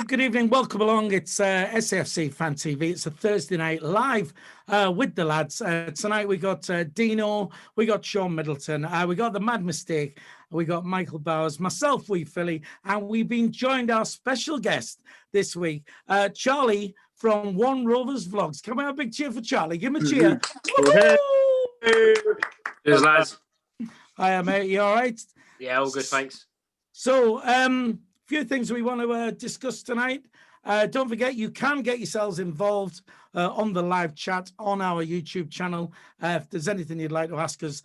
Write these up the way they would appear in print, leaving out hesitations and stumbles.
good evening. Welcome along. It's SFC Fan TV. It's a Thursday night live with the lads. Tonight we got Dino, we got Sean Middleton, we got the Mad Mistake, we got Michael Bowers, myself, Wee Philly, and we've been joined our special guest this week, Charlie from One Rovers Vlogs. Can we have a big cheer for Charlie? Give him a cheer. Cheers, lads. Hiya, mate. You all right? Yeah, all good, thanks. So, few things we want to discuss tonight. Don't forget, you can get yourselves involved on the live chat on our YouTube channel. If there's anything you'd like to ask us,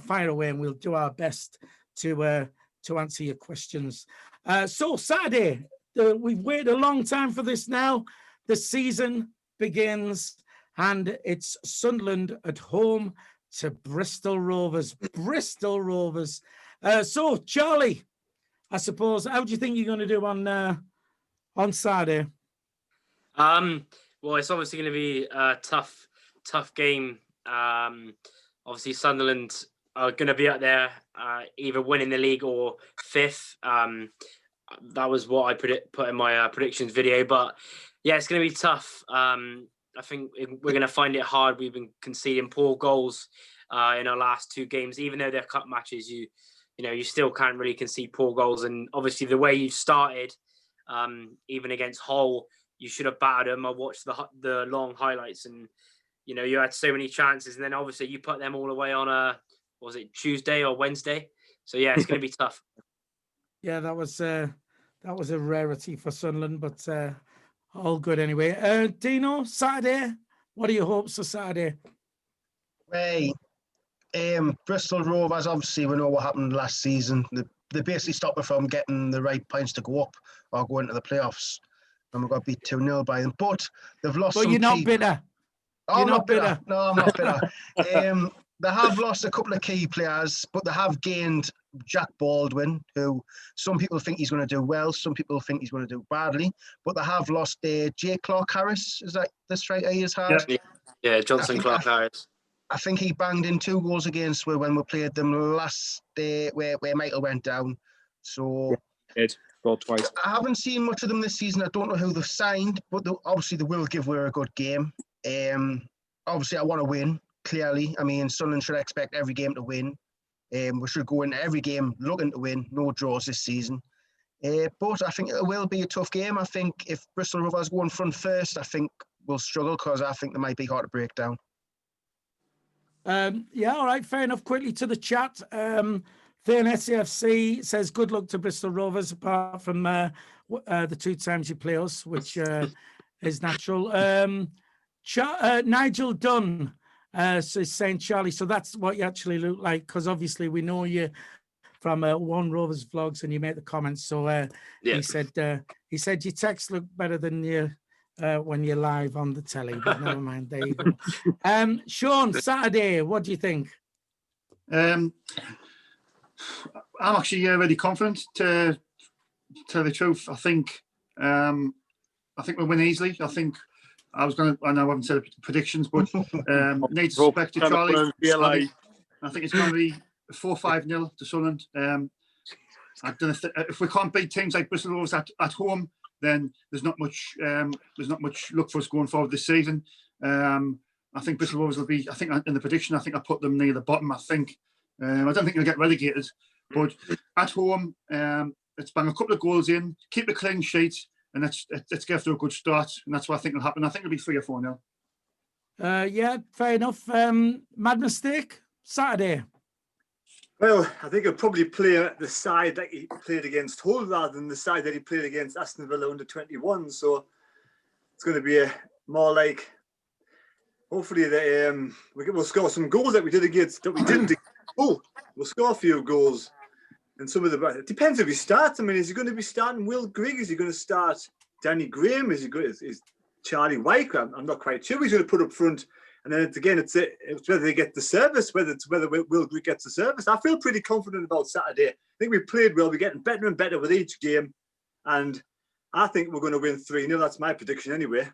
fire away and we'll do our best to answer your questions. So Saturday, we've waited a long time for this now. The season begins and it's Sunderland at home to Bristol Rovers. Bristol Rovers. So, Charlie, I suppose, how do you think you're going to do on Saturday? Well, it's obviously going to be a tough game. Obviously, Sunderland are going to be up there, either winning the league or fifth. That was what I put in my predictions video. But yeah, it's going to be tough. I think we're going to find it hard. We've been conceding poor goals in our last two games, even though they're cup matches. You still can't really concede poor goals. And obviously the way you started, even against Hull, you should have battered them. I watched the long highlights and, you had so many chances. And then obviously you put them all away on was it Tuesday or Wednesday? So yeah, it's going to be tough. Yeah, that was a rarity for Sunderland, but all good anyway. Dino, Saturday, what are your hopes for Saturday? Bristol Rovers, obviously, we know what happened last season. They basically stopped us from getting the right points to go up or go into the playoffs. And we got beat 2-0 by them. But they've lost some you're not bitter. Oh, you're I'm not bitter. No, I'm not bitter. They have lost a couple of key players, but they have gained Jack Baldwin, who some people think he's going to do well, some people think he's going to do badly. But they have lost J. Clark Harris. Is that the striker he has had? Yeah, Johnson Clark Harris. I think he banged in 2 goals against when we played them last day where Michael went down. So scored twice. I haven't seen much of them this season. I don't know who they've signed, but obviously they will give Weir a good game. Obviously I want to win, clearly. I mean, Sunderland should expect every game to win. We should go into every game looking to win. No draws this season. But I think it will be a tough game. I think if Bristol Rovers go in front first, I think we'll struggle because I think they might be hard to break down. Yeah, all right, fair enough. Quickly to the chat. Thane SCFC says, good luck to Bristol Rovers, apart from the 2 times you play us, which is natural. Nigel Dunn is saying, Charlie, so that's what you actually look like, because obviously we know you from One Rovers Vlogs and you make the comments. So he said your text look better than you when you're live on the telly, but never mind. There you go. Sean, Saturday, what do you think? I'm actually really confident, to tell the truth. I think we'll win easily. I know I haven't said predictions, but need to respect to Charlie. I think it's going to be 4-5-0 to Sunderland. I don't know if we can't beat teams like Bristol Rovers at home, then there's not much luck for us going forward this season. I think Bristol Rovers will be. I think in the prediction, I think I put them near the bottom. I don't think they'll get relegated, but at home, let's bang a couple of goals in, keep a clean sheet, and let's get to a good start. And that's what I think will happen. I think it'll be 3 or 4 now. Yeah, fair enough. Mad Mistake, Saturday. Well, I think he'll probably play the side that he played against Hull rather than the side that he played against Aston Villa under 21. So it's going to be more like, hopefully we'll score some goals that we didn't. We'll score a few goals. And some of it depends if he starts. I mean, is he going to be starting Will Grigg? Is he going to start Danny Graham? Is Charlie White? I'm not quite sure. He's going to put up front. And then it's whether they get the service, whether Will Grigg gets the service. I feel pretty confident about Saturday. I think we played well. We're getting better and better with each game. And I think we're going to win 3-0. That's my prediction anyway.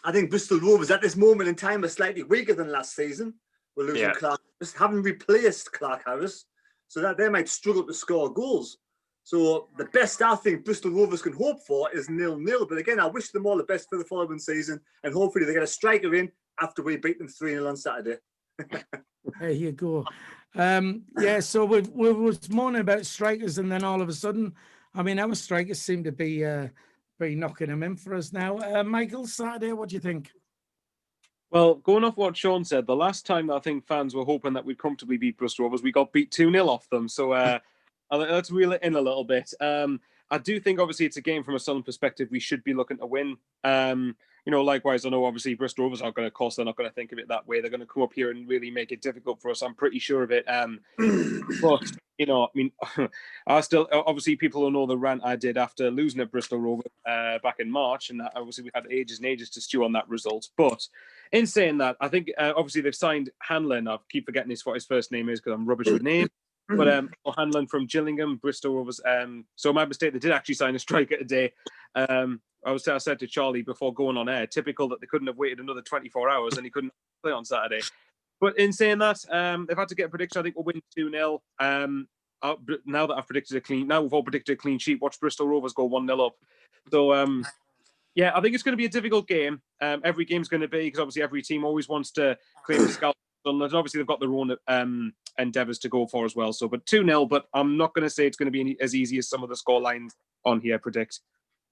I think Bristol Rovers at this moment in time are slightly weaker than last season. We're losing Clark Harris, haven't replaced Clark Harris, so that they might struggle to score goals. So the best I think Bristol Rovers can hope for is 0-0. But again, I wish them all the best for the following season, and hopefully they get a striker in after we beat them 3-0 on Saturday. There you go. Yeah, so we was moaning about strikers, and then all of a sudden, I mean, our strikers seem to be knocking them in for us now. Michael, Saturday, what do you think? Well, going off what Sean said, the last time I think fans were hoping that we'd comfortably beat Bristol Rovers, we got beat 2-0 off them. So let's reel it in a little bit. I do think, obviously, it's a game from a Sunderland perspective. We should be looking to win. Likewise, I know, obviously, Bristol Rovers are going to, of course, they're not going to think of it that way. They're going to come up here and really make it difficult for us. I'm pretty sure of it. But, I still, obviously, people will know the rant I did after losing at Bristol Rovers back in March. And obviously, we had ages and ages to stew on that result. But in saying that, I think, obviously, they've signed Hanlon. I keep forgetting what his first name is because I'm rubbish with names. But Hanlon from Gillingham, Bristol Rovers. So my mistake, they did actually sign a striker today. I said to Charlie before going on air, typical that they couldn't have waited another 24 hours and he couldn't play on Saturday. But in saying that, if I had to get a prediction, I think we'll win 2-0. Now that I've predicted we've all predicted a clean sheet. Watch Bristol Rovers go 1-0 up. So I think it's going to be a difficult game. Every game's going to be, because obviously every team always wants to claim the scalp. And obviously they've got their own endeavours to go for as well. So, but 2-0. But I'm not going to say it's going to be as easy as some of the score lines on here predict.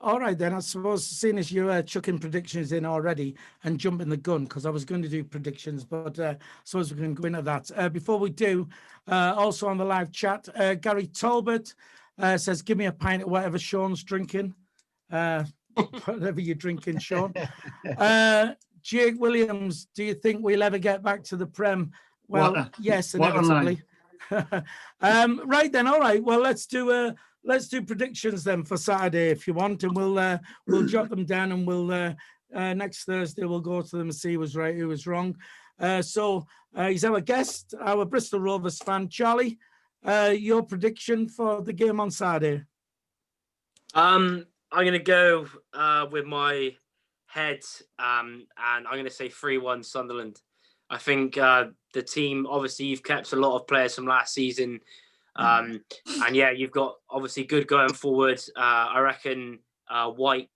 All right, then, I suppose, seeing as you're chucking predictions in already and jumping the gun, because I was going to do predictions, but I suppose we can go into that. Before we do, also on the live chat, Gary Talbot says, give me a pint of whatever Sean's drinking. Whatever you're drinking, Sean. Jake Williams, do you think we'll ever get back to the Prem? Well, yes, inevitably. Right then, all right. Well, let's do predictions then for Saturday if you want, and we'll jot them down, and we'll next Thursday we'll go to them and see who was right, who was wrong. So he's our guest, our Bristol Rovers fan, Charlie. Your prediction for the game on Saturday? I'm going to go with my head, and I'm going to say 3-1 Sunderland. I think the team, obviously, you've kept a lot of players from last season. And yeah, you've got obviously good going forward. I reckon White,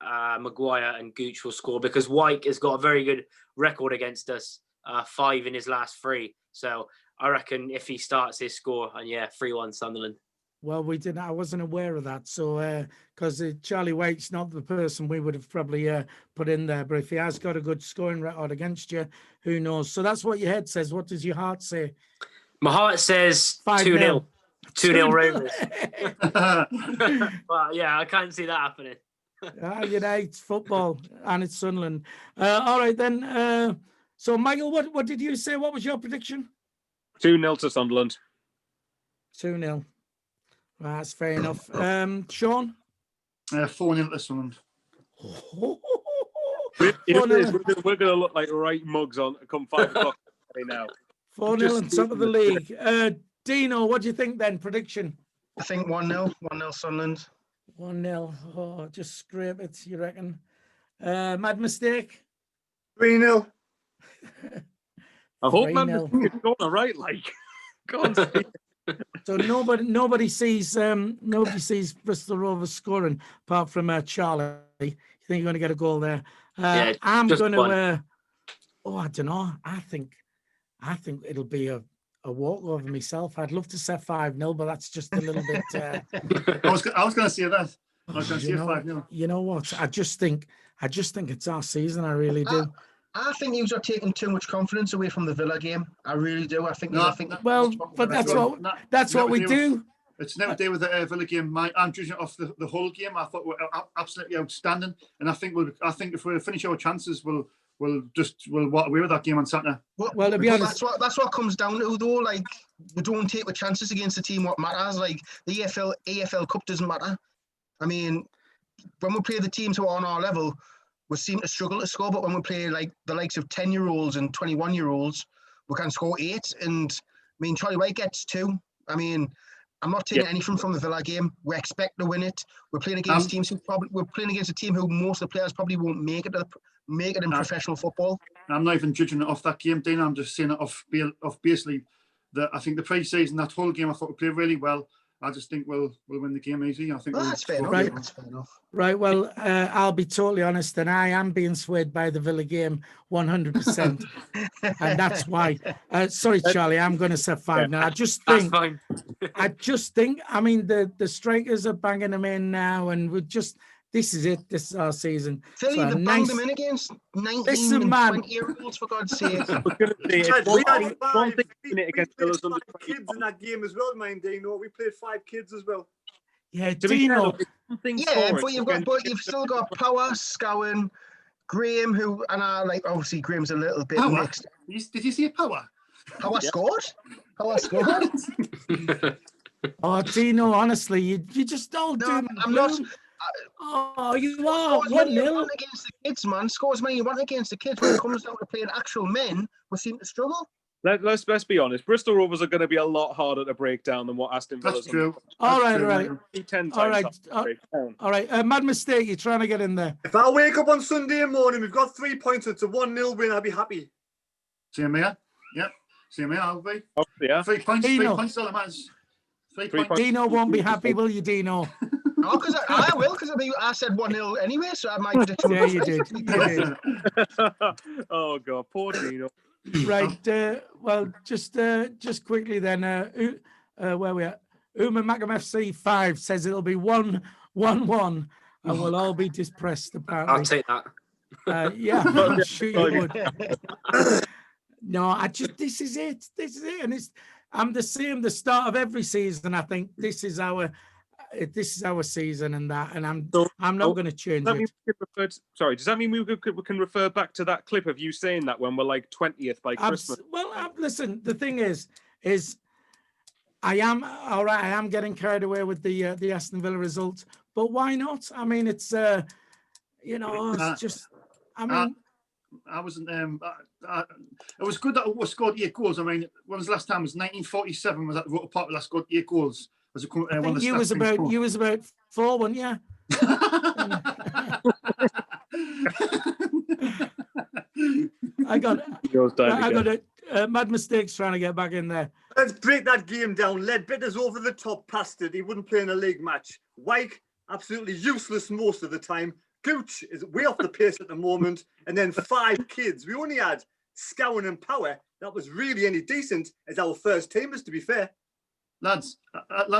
Maguire and Gooch will score, because White has got a very good record against us, 5 in his last 3. So I reckon if he starts his score, and yeah, 3-1 Sunderland. Well, I wasn't aware of that. So, because Charlie White's not the person we would have probably put in there. But if he has got a good scoring record against you, who knows? So that's what your head says. What does your heart say? My heart says 2-0. 2-0 Rovers. Well, yeah, I can't see that happening. It's football and it's Sunderland. All right, then. So, Michael, what did you say? What was your prediction? 2-0 to Sunderland. 2-0. Well, that's fair enough. Sean? 4-0 to Sunderland. We're going to look like right mugs on come 5 o'clock now. 4-0 on top of the league. Dino, what do you think then? Prediction? I think 1-0. 1-0 Sunderland. 1-0. Oh, just scrape it, you reckon? Mad mistake? 3-0. I hope man is going all right, like. Go on, Steve. So nobody sees Bristol Rovers scoring apart from Charlie. You think you're going to get a goal there? Yeah, I'm going to. I don't know. I think it'll be a walkover myself. I'd love to say 5-0, but that's just a little bit. I was going to say that. I was going to say 5-0. You know what? I just think it's our season. I really do. I think you are taking too much confidence away from the Villa game. I really do. That's what we do. It's never do with the Villa game. I'm judging it off the whole game. I thought we're absolutely outstanding, and I think if we finish our chances, we'll walk away with that game on Saturday. Well, to be honest, that's what comes down to, though. Like, we don't take the chances against the team. What matters, like the AFL Cup doesn't matter. I mean, when we play the teams who are on our level, we seem to struggle to score. But when we play like the likes of 10-year-olds and 21-year-olds, we can score 8. And I mean, Charlie White gets 2. I mean, I'm not taking anything from the Villa game. We expect to win it. We're playing against we're playing against a team who most of the players probably won't make it in professional football. I'm not even judging it off that game, Dana. I'm just saying it off basically that I think the pre-season, that whole game, I thought we played really well. I just think we'll win the game easy. I think Oh, we'll that's fair score enough. Right. That's fair enough. Right. Well, I'll be totally honest, and I am being swayed by the Villa game 100%. And that's why. Sorry, Charlie, I'm going to say 5 now. I just That's think, fine. I mean, the strikers are banging them in now, and this is it. This is our season. Philly, So they banged them in against 19 Listen, and man. 20-year-olds, for God's sake. I was going to say, Chad, it's one we had thing, one thing we doing it against played Villa's under 5 kids in that game as well, mind Dino. We played 5 kids as well. Yeah, To be fair, Dino. though, it's one thing Yeah, scoring but against- you've still got Power, Scowen, Graham, who, and I like, obviously Graham's a little bit Power? mixed. Did you see Power? Power scored? Power scored? Oh, Dino, honestly, you just don't No, do. I'm not. Oh, you are Scores when you 1-0. want against the kids, man. Scores when you want against the kids. When it comes down to playing actual men, we seem to struggle. Let's be honest. Bristol Rovers are going to be a lot harder to break down than what Aston Villa's. That's true. All That's right, true, right. 10 times All right, harder to break down. All right. Mad mistake. You're trying to get in there. If I wake up on Sunday morning, we've got 3 points, it's a 1-0 win, I'll be happy. Same here. Yep. Same here, I'll be. Oh, yeah. 3 points, Dino. 3 points, all that matters. 3 3 points. Dino won't be happy, will you, Dino? No, because I will, because I said 1-0 anyway, so I might prediction. Yeah, you did. You did. Oh God, poor Dino. Right. Well, just quickly then. Where we at? Uma Macam FC 5 says it'll be 1-1, and we'll all be depressed. Apparently. I'll take that. Yeah, I'm sure you would. No, this is it, and I'm the same. The start of every season, I think this is our season, and I'm not going to change Does that mean it. does that mean we can refer back to that clip of you saying that when we're like 20th by Christmas? Listen, the thing is I am all right. I am getting carried away with the Aston Villa result, but why not? I mean, it's it's just. I mean, I wasn't. It was good that we scored 8 goals. I mean, when was the last time? It was 1947. Was that Rotor Park last scored 8 goals? Was it I think you was about 4, weren't you? I got it. Mad mistakes trying to get back in there. Let's break that game down. Ledbetter's over the top past it. He wouldn't play in a league match. Wyke, absolutely useless most of the time. Gooch is way off the pace at the moment. And then 5 kids. We only had Scowen and Power. That was really any decent as our first teamers, to be fair. Lads, I've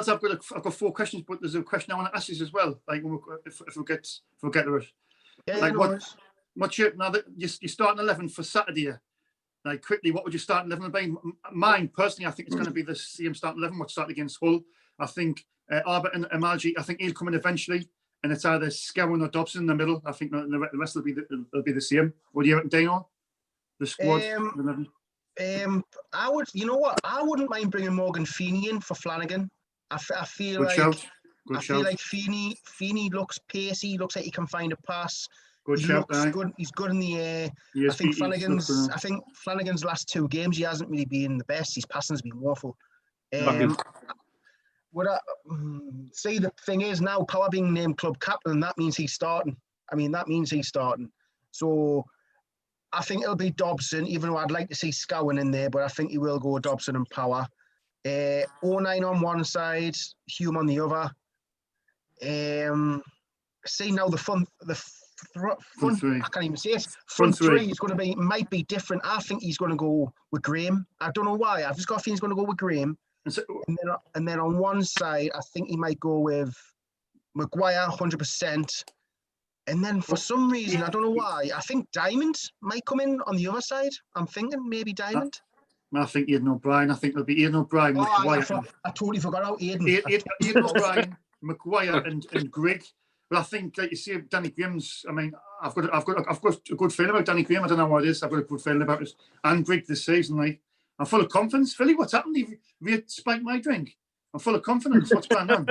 got 4 questions, but there's a question I want to ask you as well. Like, if we get to it. Yeah, like, no what's your, now that you're starting 11 for Saturday? Like, quickly, what would you start 11 be? Mine personally, I think it's going to be the same starting 11. What's starting against Hull? I think Arbit and Amalji. I think he'll come in eventually, and it's either Scowen or Dobson in the middle. I think the rest will be the same. What do you reckon, Dano? The squad. 11. I would. You know what? I wouldn't mind bringing Morgan Feeney in for Flanagan. I feel Good like shout. Good I shout. feel like Feeney looks pacey. Looks like he can find a pass. Good He shout. looks good. He's good in the air. Yes, I think Flanagan's last 2 games, he hasn't really been the best. His passing's been awful. See, the thing is now, Power being named club captain, that means he's starting. So I think it'll be Dobson, even though I'd like to see Scowen in there, but I think he will go Dobson and Power. 09 on one side, Hume on the other. See now the front three. I can't even say it. Front three is going to might be different. I think he's going to go with Graham. I don't know why. I've just got a feeling he's going to go with Graham. And then on one side, I think he might go with Maguire 100%. And then for some reason, I don't know why, I think Diamond might come in on the other side. I'm thinking maybe Diamond. I think Aidan O'Brien. I think there'll be Aidan O'Brien, Maguire. I totally forgot about Aidan. Aidan O'Brien, Maguire, and Grigg. But I think, like you see, Danny Graham's. I mean, I've got a good feeling about Danny Graham. I don't know what it is. I've got a good feeling about it. And Grigg this season. Like, I'm full of confidence. Philly, what's happened? Have you spiked my drink? I'm full of confidence. What's going on?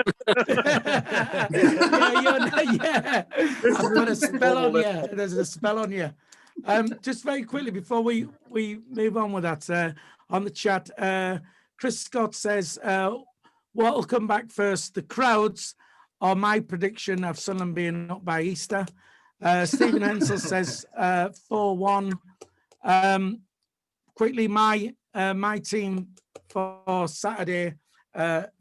Yeah. I've got a spell on you. There's a spell on you. Just very quickly before we move on with that, on the chat, Chris Scott says, what will come back first, the crowds or my prediction of Sunderland being up by Easter? Stephen Hensel says 4-1. Quickly, my team for Saturday,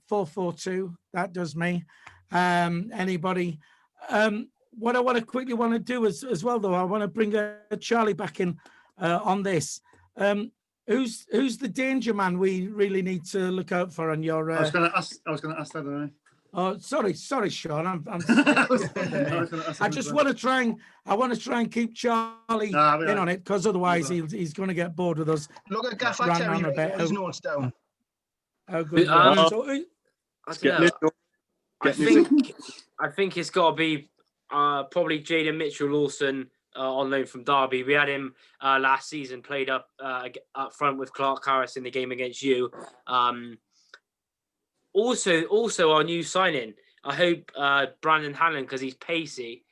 442. That does me. Anybody? What I want to quickly do as well, though, I want to bring Charlie back in on this. Who's the danger man we really need to look out for on your? I was going to ask that. Oh, sorry, Sean. I'm I I just want to try and keep Charlie in on it, because otherwise he's going to get bored with us. Look at Gaffer Terry, write his notes down. How good. I think it's got to be probably Jaden Mitchell-Lawson on loan from Derby. We had him last season, played up front with Clark Harris in the game against you. Also our new signing. I hope Brandon Hanlon, because he's pacey,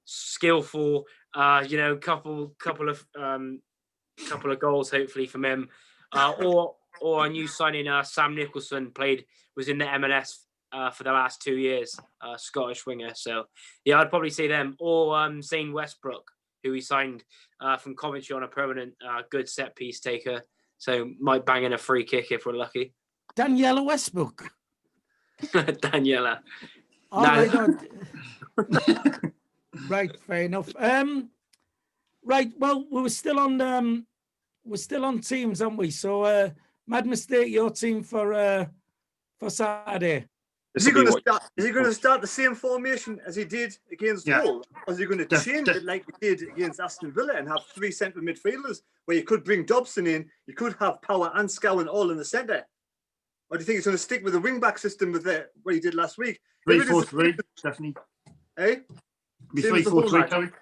skillful. Couple of goals hopefully from him. Or our new signing, Sam Nicholson, was in the MLS for the last 2 years, Scottish winger. So yeah, I'd probably say them, or Zane Westbrook, who we signed from Coventry on a permanent good set piece taker. So might bang in a free kick if we're lucky. Daniela Westbrook. Daniela. Right, fair enough. Right, well, we're still on teams, aren't we? So Mad Mistake, your team for Saturday. Is he going to start the same formation as he did against Hull? Or is he going to change it like he did against Aston Villa and have 3 central midfielders where you could bring Dobson in, you could have Power and Scowen all in the centre? Or do you think he's going to stick with the wing-back system with what he did last week? 3-4-3, definitely. Eh? 3-4-3,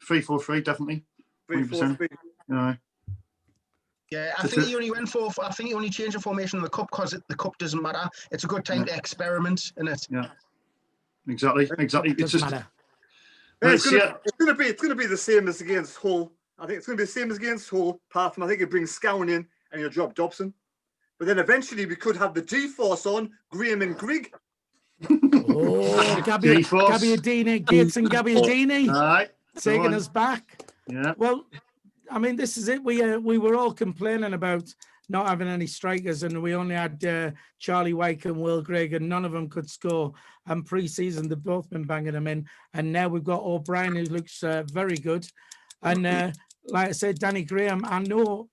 3-4-3, definitely. 3-4-3. Yeah, I think he only changed the formation in the cup because the cup doesn't matter. It's a good time to experiment, isn't it? Yeah, exactly. It's just matter. It's going to be the same as against Hull. I think it's going to be the same as against Hull. Apart from, I think you bring Scowen in and you'll drop Dobson. But then eventually we could have the G-Force on, Graham and Grigg. Gabbiadini, Gates and Gabbiadini taking us back. Yeah. Well, I mean, this is it. We were all complaining about not having any strikers, and we only had Charlie Wyke and Will Grigg, and none of them could score. And pre-season, they've both been banging them in. And now we've got O'Brien, who looks very good. And like I said, Danny Graham, I know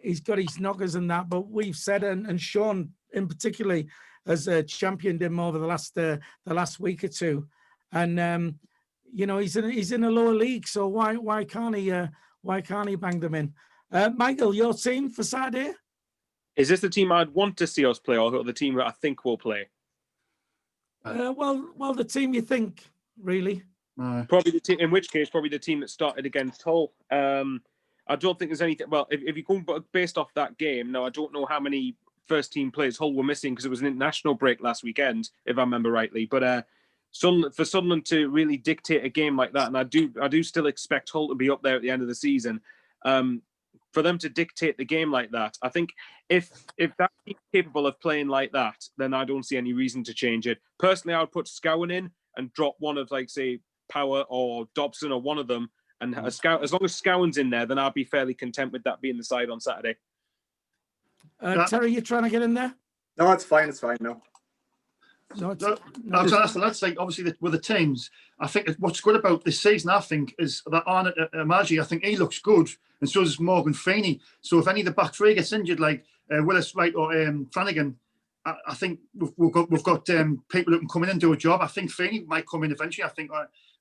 he's got his knockers and that, but we've said, and Sean in particular has championed him over the last week or two. And he's in a lower league, so why can't he bang them in? Michael, your team for Saturday? Is this the team I'd want to see us play, or the team that I think will play? Well, the team you think, really. Probably the team. In which case, probably the team that started against Hull. I don't think there's anything. Well, if you go based off that game, now I don't know how many first team players Hull were missing because it was an international break last weekend, if I remember rightly. But for Sunderland to really dictate a game like that, and I do still expect Hull to be up there at the end of the season. For them to dictate the game like that, I think if that team's capable of playing like that, then I don't see any reason to change it. Personally, I would put Scowen in and drop one of, like, say, Power or Dobson or one of them. And as long as Scowen's in there, then I'd be fairly content with that being the side on Saturday. Terry, you trying to get in there? No, it's fine. It's fine. No. That's like obviously with the teams. I think what's good about this season, I think, is that Arnott Maggi, I think he looks good, and so does Morgan Feeney. So if any of the back three gets injured, like Willis Wright or Flanagan, I think we've got people who can come in and do a job. I think Feeney might come in eventually. I think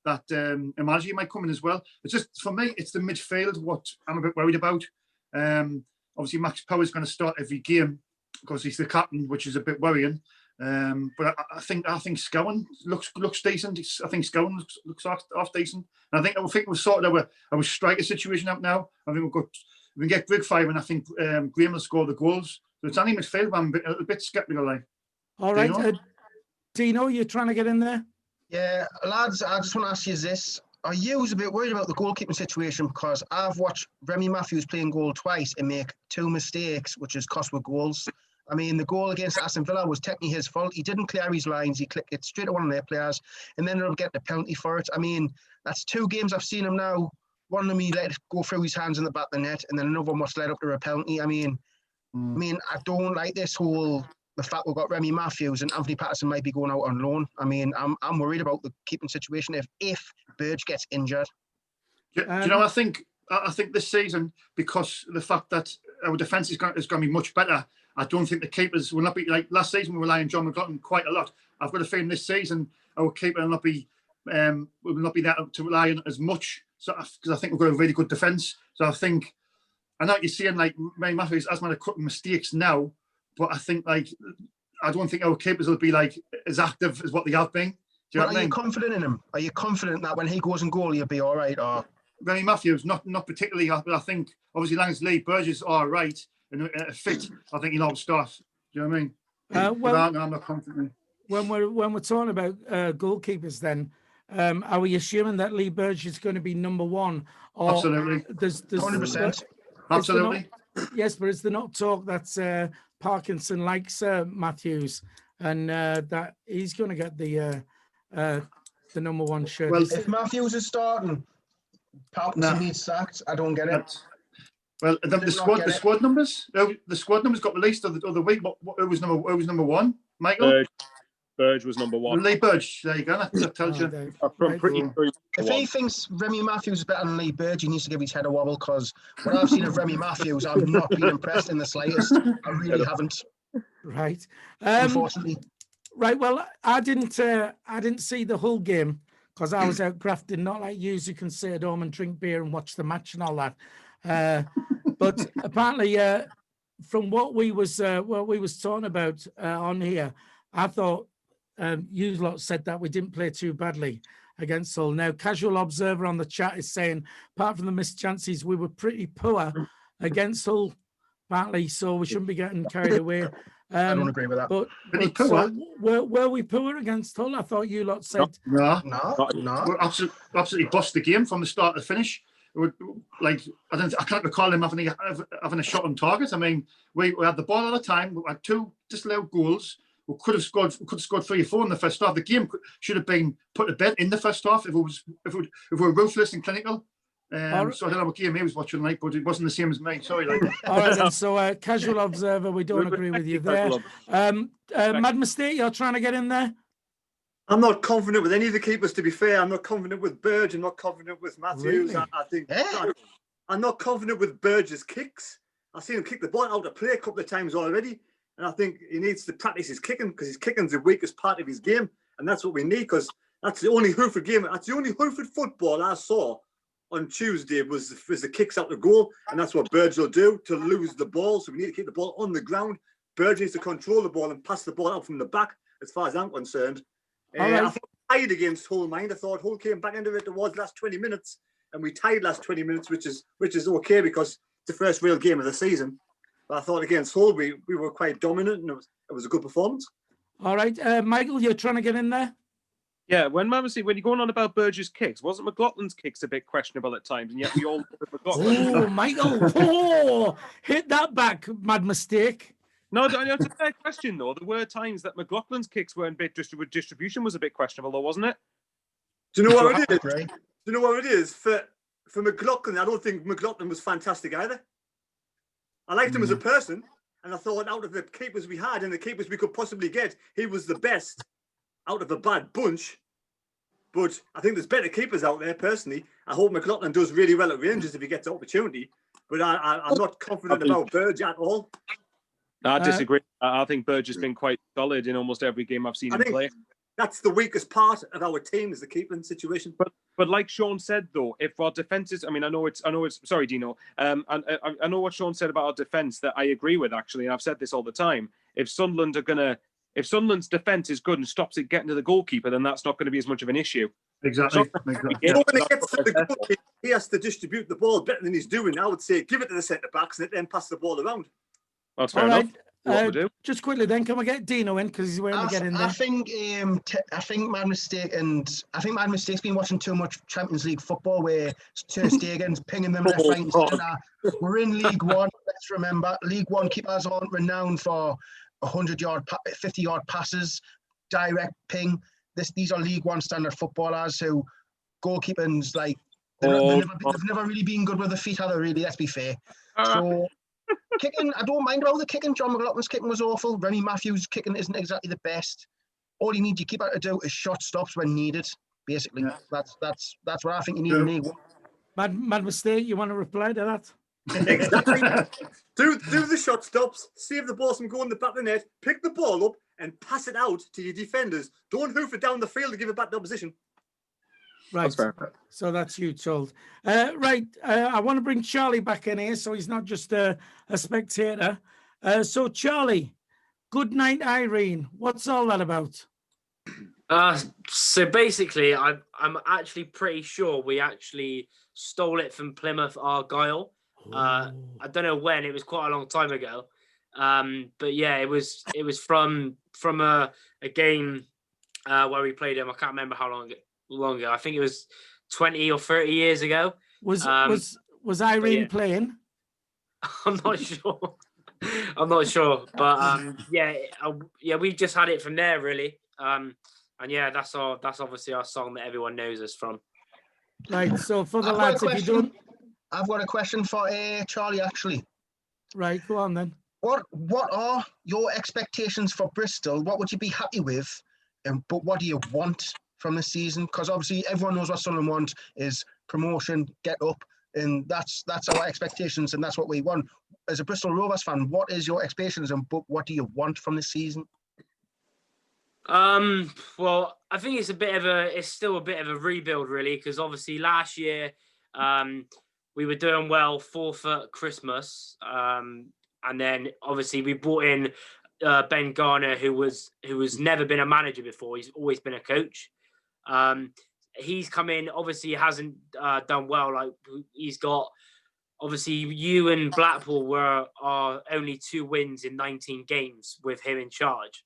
that Maggi might come in as well. It's just, for me, it's the midfield what I'm a bit worried about. Obviously, Max Power's going to start every game because he's the captain, which is a bit worrying. But I think Scowen looks decent. I think Scowen looks half decent. And I think we've sorted our striker situation out now. I think we can get Grigg 5, and I think Graham will score the goals. So it's only midfield, but I'm a bit sceptical. Like, all right, Dino, you're trying to get in there? Yeah, lads, I just want to ask you this. Are you a bit worried about the goalkeeping situation? Because I've watched Remy Matthews playing goal twice and make 2 mistakes, which has cost with goals. I mean, the goal against Aston Villa was technically his fault. He didn't clear his lines. He clicked it straight to one of their players, and then they'll get the penalty for it. I mean, that's 2 games I've seen him now. One of them he let it go through his hands in the back of the net, and then another one was led up to a penalty. I mean, I don't like this whole the fact we've got Remy Matthews and Anthony Patterson might be going out on loan. I mean, I'm worried about the keeping situation if Burge gets injured. Do you know, I think this season, because of the fact that our defence is going to be much better, I don't think the keepers will not be like last season. We were relying on John McLaughlin quite a lot. I've got a feeling this season our keeper will not be there to rely on as much. So because I think we've got a really good defence. So I think I know what you're saying. Like Ray Matthews has made a couple of mistakes now, but I think I don't think our keepers will be like as active as what they have been. Do you know what I mean? Are you confident in him? Are you confident that when he goes in goal, he'll be all right? Or Remy Matthews, not particularly, but I think obviously as long as Lee Burgess are right and fit, I think he'll start. Do you know what I mean? Well, I'm not confident. when we're talking about goalkeepers, then are we assuming that Lee Burge is going to be number one? Or Absolutely. There's 100%. Absolutely. Yes, but is there not talk that Parkinson likes Matthews and that he's going to get the number one shirt? Well, if Matthews is starting, Parkinson needs sacked. I don't get it. Well, the squad numbers got released the other week. Who was number one? Michael? Burge was number one. Lee Burge. There you go. That tells you. If he thinks Remy Matthews is better than Lee Burge, he needs to give his head a wobble, because what I've seen of Remy Matthews, I've not been impressed in the slightest. I really haven't. Right. Unfortunately. Right. Well, I didn't see the whole game because I was out grafting, not like you who can sit at home and drink beer and watch the match and all that. But apparently, from what we was talking about on here, I thought you lot said that we didn't play too badly against Hull. Now, casual observer on the chat is saying, apart from the missed chances, we were pretty poor against Hull, apparently, so we shouldn't be getting carried away. I don't agree with that. But so were we poor against Hull? I thought you lot said no. We absolutely bossed the game from the start to finish. I can't recall him having a shot on target. I mean, we had the ball all the time. We had two disallowed goals. We could have scored 3 or 4 in the first half. The game should have been put to bed in the first half if we were ruthless and clinical. So I don't know what game he was watching tonight, but it wasn't the same as me. Sorry, all right, then. So casual observer, we don't agree with you there. Mad Mistake, you're trying to get in there? I'm not confident with any of the keepers, to be fair. I'm not confident with Burge. I'm not confident with Matthews. Really? I think I'm not confident with Burge's kicks. I've seen him kick the ball out of play a couple of times already. And I think he needs to practice his kicking, because his kicking's the weakest part of his game. And that's what we need, because that's the only Hurford game. That's the only Hurford football I saw on Tuesday was the kicks out the goal. And that's what Burge will do to lose the ball. So we need to keep the ball on the ground. Burge needs to control the ball and pass the ball out from the back, as far as I'm concerned. I thought we tied against Hull, mind. I thought Hull came back into it towards the last 20 minutes. And we tied last 20 minutes, which is okay, because it's the first real game of the season. But I thought against Hull, we were quite dominant, and it was a good performance. All right, Michael, you're trying to get in there? Yeah, when you're going on about Burge's kicks, wasn't McLaughlin's kicks a bit questionable at times? And yet we all look at McLaughlin. Oh, Michael, hit that back, Mad Mistake. No, it's a fair question, though. There were times that McLaughlin's kicks weren't a bit distribution was a bit questionable, though, wasn't it? Do you know what it is? Do you know what it is? For McLaughlin, I don't think McLaughlin was fantastic either. I liked him as a person, and I thought out of the keepers we had and the keepers we could possibly get, he was the best out of a bad bunch. But I think there's better keepers out there, personally. I hope McLaughlin does really well at Rangers if he gets the opportunity. But I'm not confident about Burge at all. I disagree. I think Burge has been quite solid in almost every game I've seen him play. That's the weakest part of our team, is the keeping situation. But like Sean said, though, if our defence is, I know it's. Sorry, Dino. I know what Sean said about our defence that I agree with, actually, and I've said this all the time. If Sunderland's defence is good and stops it getting to the goalkeeper, then that's not going to be as much of an issue. Exactly. When it gets to the goalkeeper, he has to distribute the ball better than he's doing. I would say give it to the centre backs and then pass the ball around. That's fair enough. Just quickly then, can we get Dino in, because he's waiting to get in there? I think Mad Mistake's been watching too much Champions League football, where Ter Stegen's pinging them left, right, and centre. We're in League One. Let's remember, League One keepers aren't renowned for 100-yard, 50-yard passes, direct ping. These are League One standard footballers who goalkeeping's like they've never really been good with the feet, have they? Really, let's be fair. So kicking, I don't mind how the kicking. John McLaughlin's kicking was awful. Remy Matthews' kicking isn't exactly the best. All you need to keep out to do is shot stops when needed. Basically, that's what I think you need in A1. Mad mistake. You want to reply to that? Exactly. do the shot stops, save the ball from going in the back of the net, pick the ball up and pass it out to your defenders. Don't hoof it down the field to give it back to the opposition. Right. So that's you told. Right. I want to bring Charlie back in here so he's not just a spectator. So Charlie, good night, Irene. What's all that about? So basically, I'm actually pretty sure we actually stole it from Plymouth Argyle. I don't know when. It was quite a long time ago. But yeah, it was from a game where we played them. I can't remember how long ago. I think it was 20 or 30 years ago. Was Irene playing? I'm not sure. I'm not sure, but yeah, we just had it from there really. And yeah, that's obviously our song that everyone knows us from. Right. So for the lads, if you don't, I've got a question for Charlie actually. Right. Go on then. What are your expectations for Bristol? What would you be happy with? But what do you want from the season? Because obviously everyone knows what Sunderland want is promotion, get up, and that's our expectations, and that's what we want. As a Bristol Rovers fan, what is your expectations, and what do you want from the season? Well, I think it's still a bit of a rebuild really, because obviously last year we were doing well, 4th at Christmas, and then obviously we brought in Ben Garner, who was never been a manager before. He's always been a coach. He's come in, obviously he hasn't done well. Like he's got, obviously you and Blackpool are only 2 wins in 19 games with him in charge.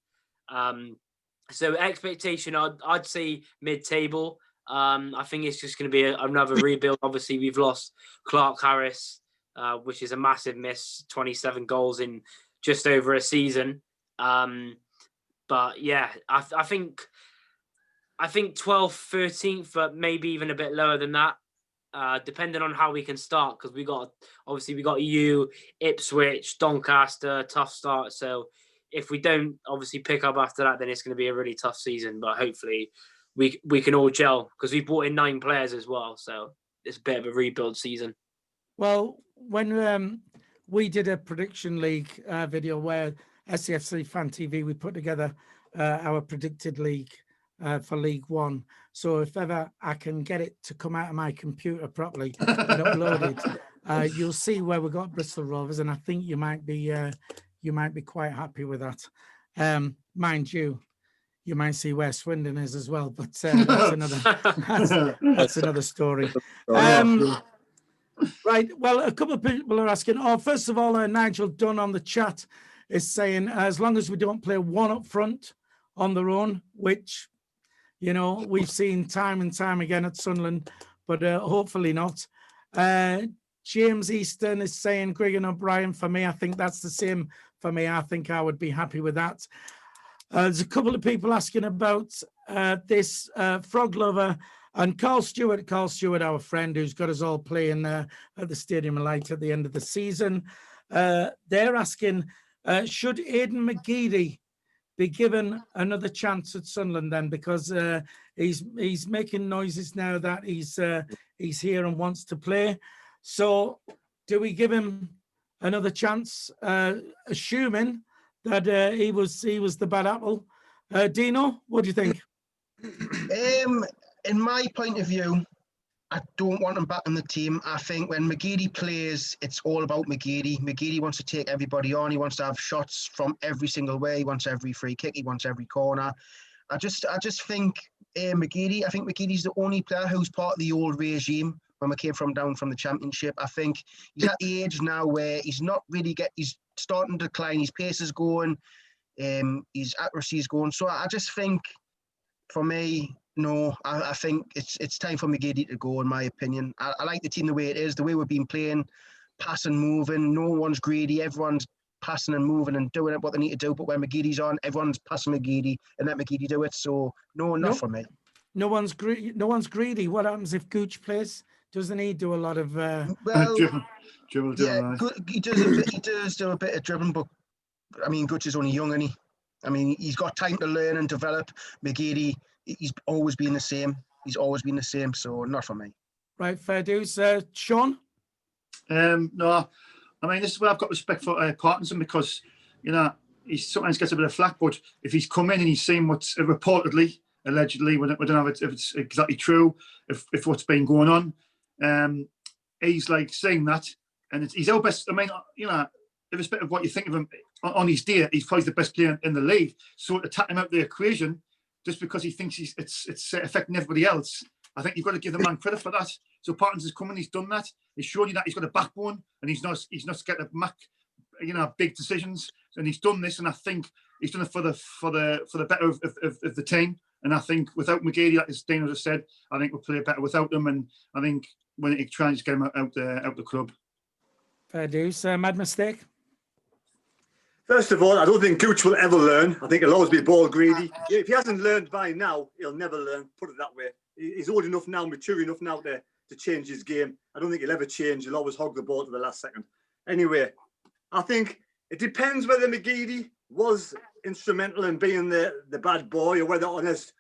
So expectation, I'd say mid-table. I think it's just going to be another rebuild. Obviously, we've lost Clark Harris, which is a massive miss, 27 goals in just over a season. But yeah, I think 12th, 13th, but maybe even a bit lower than that, depending on how we can start. Because we got you, Ipswich, Doncaster, tough start. So if we don't obviously pick up after that, then it's going to be a really tough season. But hopefully we can all gel, because we brought in 9 players as well. So it's a bit of a rebuild season. Well, when we did a prediction league video where SCFC Fan TV, we put together our predicted league for League One. So if ever I can get it to come out of my computer properly and upload it, you'll see where we got Bristol Rovers, and I think you might be quite happy with that. Mind you, you might see where Swindon is as well, but that's another story. Right. Well, a couple of people are asking. Oh, first of all, Nigel Dunn on the chat is saying, as long as we don't play one up front on their own, which, you know, we've seen time and time again at Sunderland, but hopefully not. James Easton is saying Greg and O'Brien. For me, I think that's the same for me. I think I would be happy with that. There's a couple of people asking about this Frog Lover and Carl Stewart, our friend who's got us all playing at the Stadium of Light at the end of the season. They're asking, should Aidan McGeady be given another chance at Sunderland then? Because he's making noises now that he's here and wants to play. So do we give him another chance, assuming that he was the bad apple? Dino, what do you think? In my point of view, I don't want him back in the team. I think when McGeady plays, it's all about McGeady. McGeady wants to take everybody on. He wants to have shots from every single way. He wants every free kick. He wants every corner. I just think McGeady. I think McGeady's the only player who's part of the old regime when we came down from the Championship. I think he's at the age now where he's not really he's starting to decline. His pace is going. His accuracy is going. So I just think, for me, no, I think it's time for McGeady to go, in my opinion. I like the team the way it is, the way we've been playing, passing, moving. No one's greedy. Everyone's passing and moving and doing what they need to do. But when McGeady's on, everyone's passing McGeady and let McGeady do it. So no, not for me. No one's greedy. What happens if Gooch plays? doesn't he do a lot of? Well, dribble, yeah, right. he does he does do a bit of dribbling, but I mean, Gooch is only young, and I mean, he's got time to learn and develop. McGeady, he's always been the same. He's always been the same, so not for me. Right, fair dues. Sean? No, I mean, this is where I've got respect for Parkinson, because, you know, he sometimes gets a bit of flack, but if he's come in and he's seen what's reportedly, allegedly, we don't know if it's exactly true, if what's been going on, he's like saying that, and he's our best. I mean, you know, irrespective of what you think of him, on his day, he's probably the best player in the league. So to take him out of the equation just because he thinks it's affecting everybody else, I think you've got to give the man credit for that. So Parkinson's coming, he's done that. He's shown you that he's got a backbone, and he's not scared to make, you know, big decisions. And he's done this, and I think he's done it for the better of the team. And I think without McGeady, like as Dino just said, I think we'll play better without them. And I think when he tries to get him out the club. Fair dues. Mad Mistake? First of all, I don't think Gooch will ever learn. I think he'll always be ball greedy. If he hasn't learned by now, he'll never learn. Put it that way. He's old enough now, mature enough now to change his game. I don't think he'll ever change. He'll always hog the ball to the last second. Anyway, I think it depends whether McGeady was instrumental in being the bad boy, or whether honest,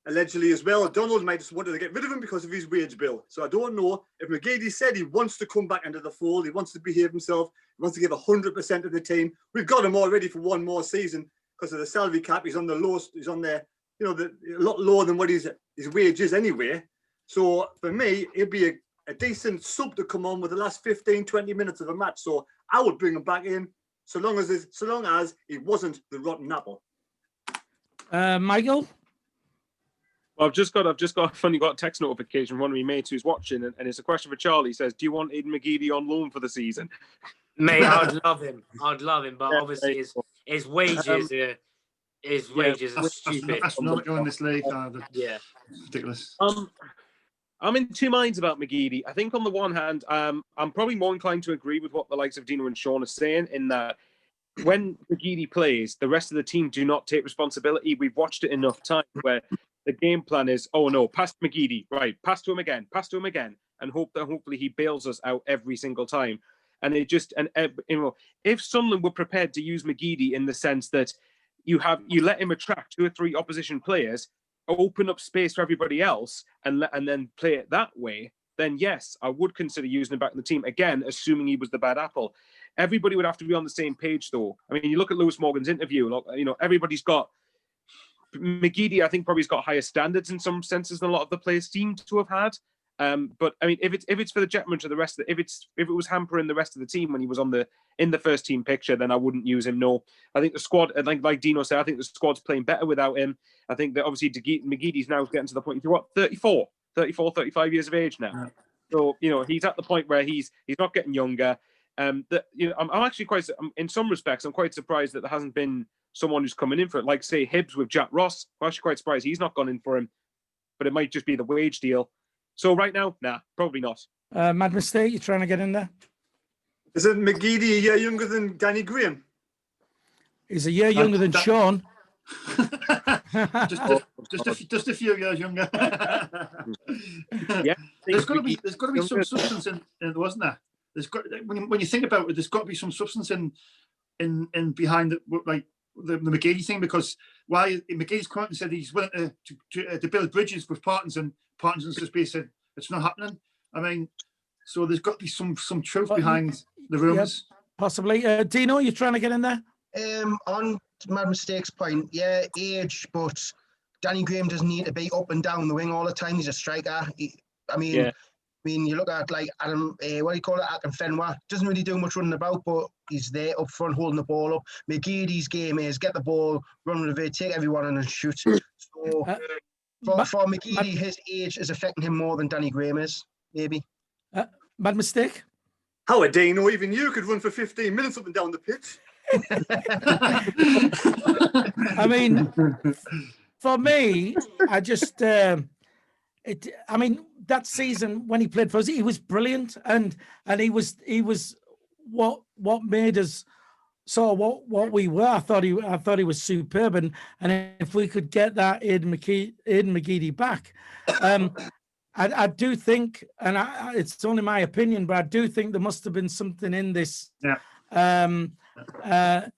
allegedly as well. Donald might just wanted to get rid of him because of his wage bill. So I don't know if McGeady said he wants to come back into the fold, he wants to behave himself, he wants to give 100% of the team. We've got him already for one more season because of the salary cap. He's on the lowest, he's on there, you know, a lot lower than what his wage is anyway. So for me, it'd be a decent sub to come on with the last 15, 20 minutes of a match. So I would bring him back in so long as he wasn't the rotten apple. Michael? Well, I've just got a text notification from one of my mates who's watching, and it's a question for Charlie. He says, "Do you want Aidan McGeady on loan for the season?" Mate, I'd love him, but Yeah, obviously his wages are stupid. Astronomical in this league. Yeah, Ridiculous. I'm in two minds about McGeady. I think on the one hand, I'm probably more inclined to agree with what the likes of Dino and Sean are saying, in that when McGeady plays, the rest of the team do not take responsibility. We've watched it enough times where the game plan is, oh no, pass to McGeady, right, pass to him again, and hope that hopefully he bails us out every single time. And it just, and you know, if Sunderland were prepared to use McGeady in the sense that you let him attract 2 or 3 opposition players, open up space for everybody else, and then play it that way, then yes, I would consider using him back in the team again, assuming he was the bad apple. Everybody would have to be on the same page, though. I mean, you look at Lewis Morgan's interview. Look, you know, everybody's got McGeady. I think probably has got higher standards in some senses than a lot of the players seem to have had. But I mean, if it's for the gentleman to the rest of if it was hampering the rest of the team when he was in the first team picture, then I wouldn't use him. No, I think the squad, like Dino said, I think the squad's playing better without him. I think that obviously McGeady's now getting to the point. He's what, 34, 35 years of age now. Yeah. So you know he's at the point where he's not getting younger. That you know, I'm actually in some respects, I'm quite surprised that there hasn't been someone who's coming in for it, like say Hibs with Jack Ross. I'm actually quite surprised he's not gone in for him, but it might just be the wage deal. So right now, nah, probably not. Mad Mistake, you trying to get in there? Isn't McGeady a year younger than Danny Graham? He's a year younger than Sean. just a few years younger. Yeah, there's got to be some substance in wasn't there? When you think about it, there's got to be some substance in behind the McGeady thing, because while McGeady's come out and said he's willing to build bridges with Parkinson's just basically said it's not happening. I mean, so there's got to be some truth behind the rumours. Yeah, possibly. Dino, you trying to get in there? On Mad Mistake's point, yeah, age, but Danny Graham doesn't need to be up and down the wing all the time. He's a striker. I mean, you look at like Adam, what do you call it, Akin Fenwa, doesn't really do much running about, but he's there up front holding the ball up. McGeady's game is get the ball, run with it, take everyone in and shoot. So for McGeady, his age is affecting him more than Danny Graham is, maybe. Mad Mistake? How a Dino, even you could run for 15 minutes up and down the pitch. I mean, for me, I just, I mean, that season when he played for us, he was brilliant, and he was what made us what we were. I thought he was superb, and if we could get that Aidan McGeady back, I do think, and it's only my opinion, but I do think there must have been something in this. Yeah.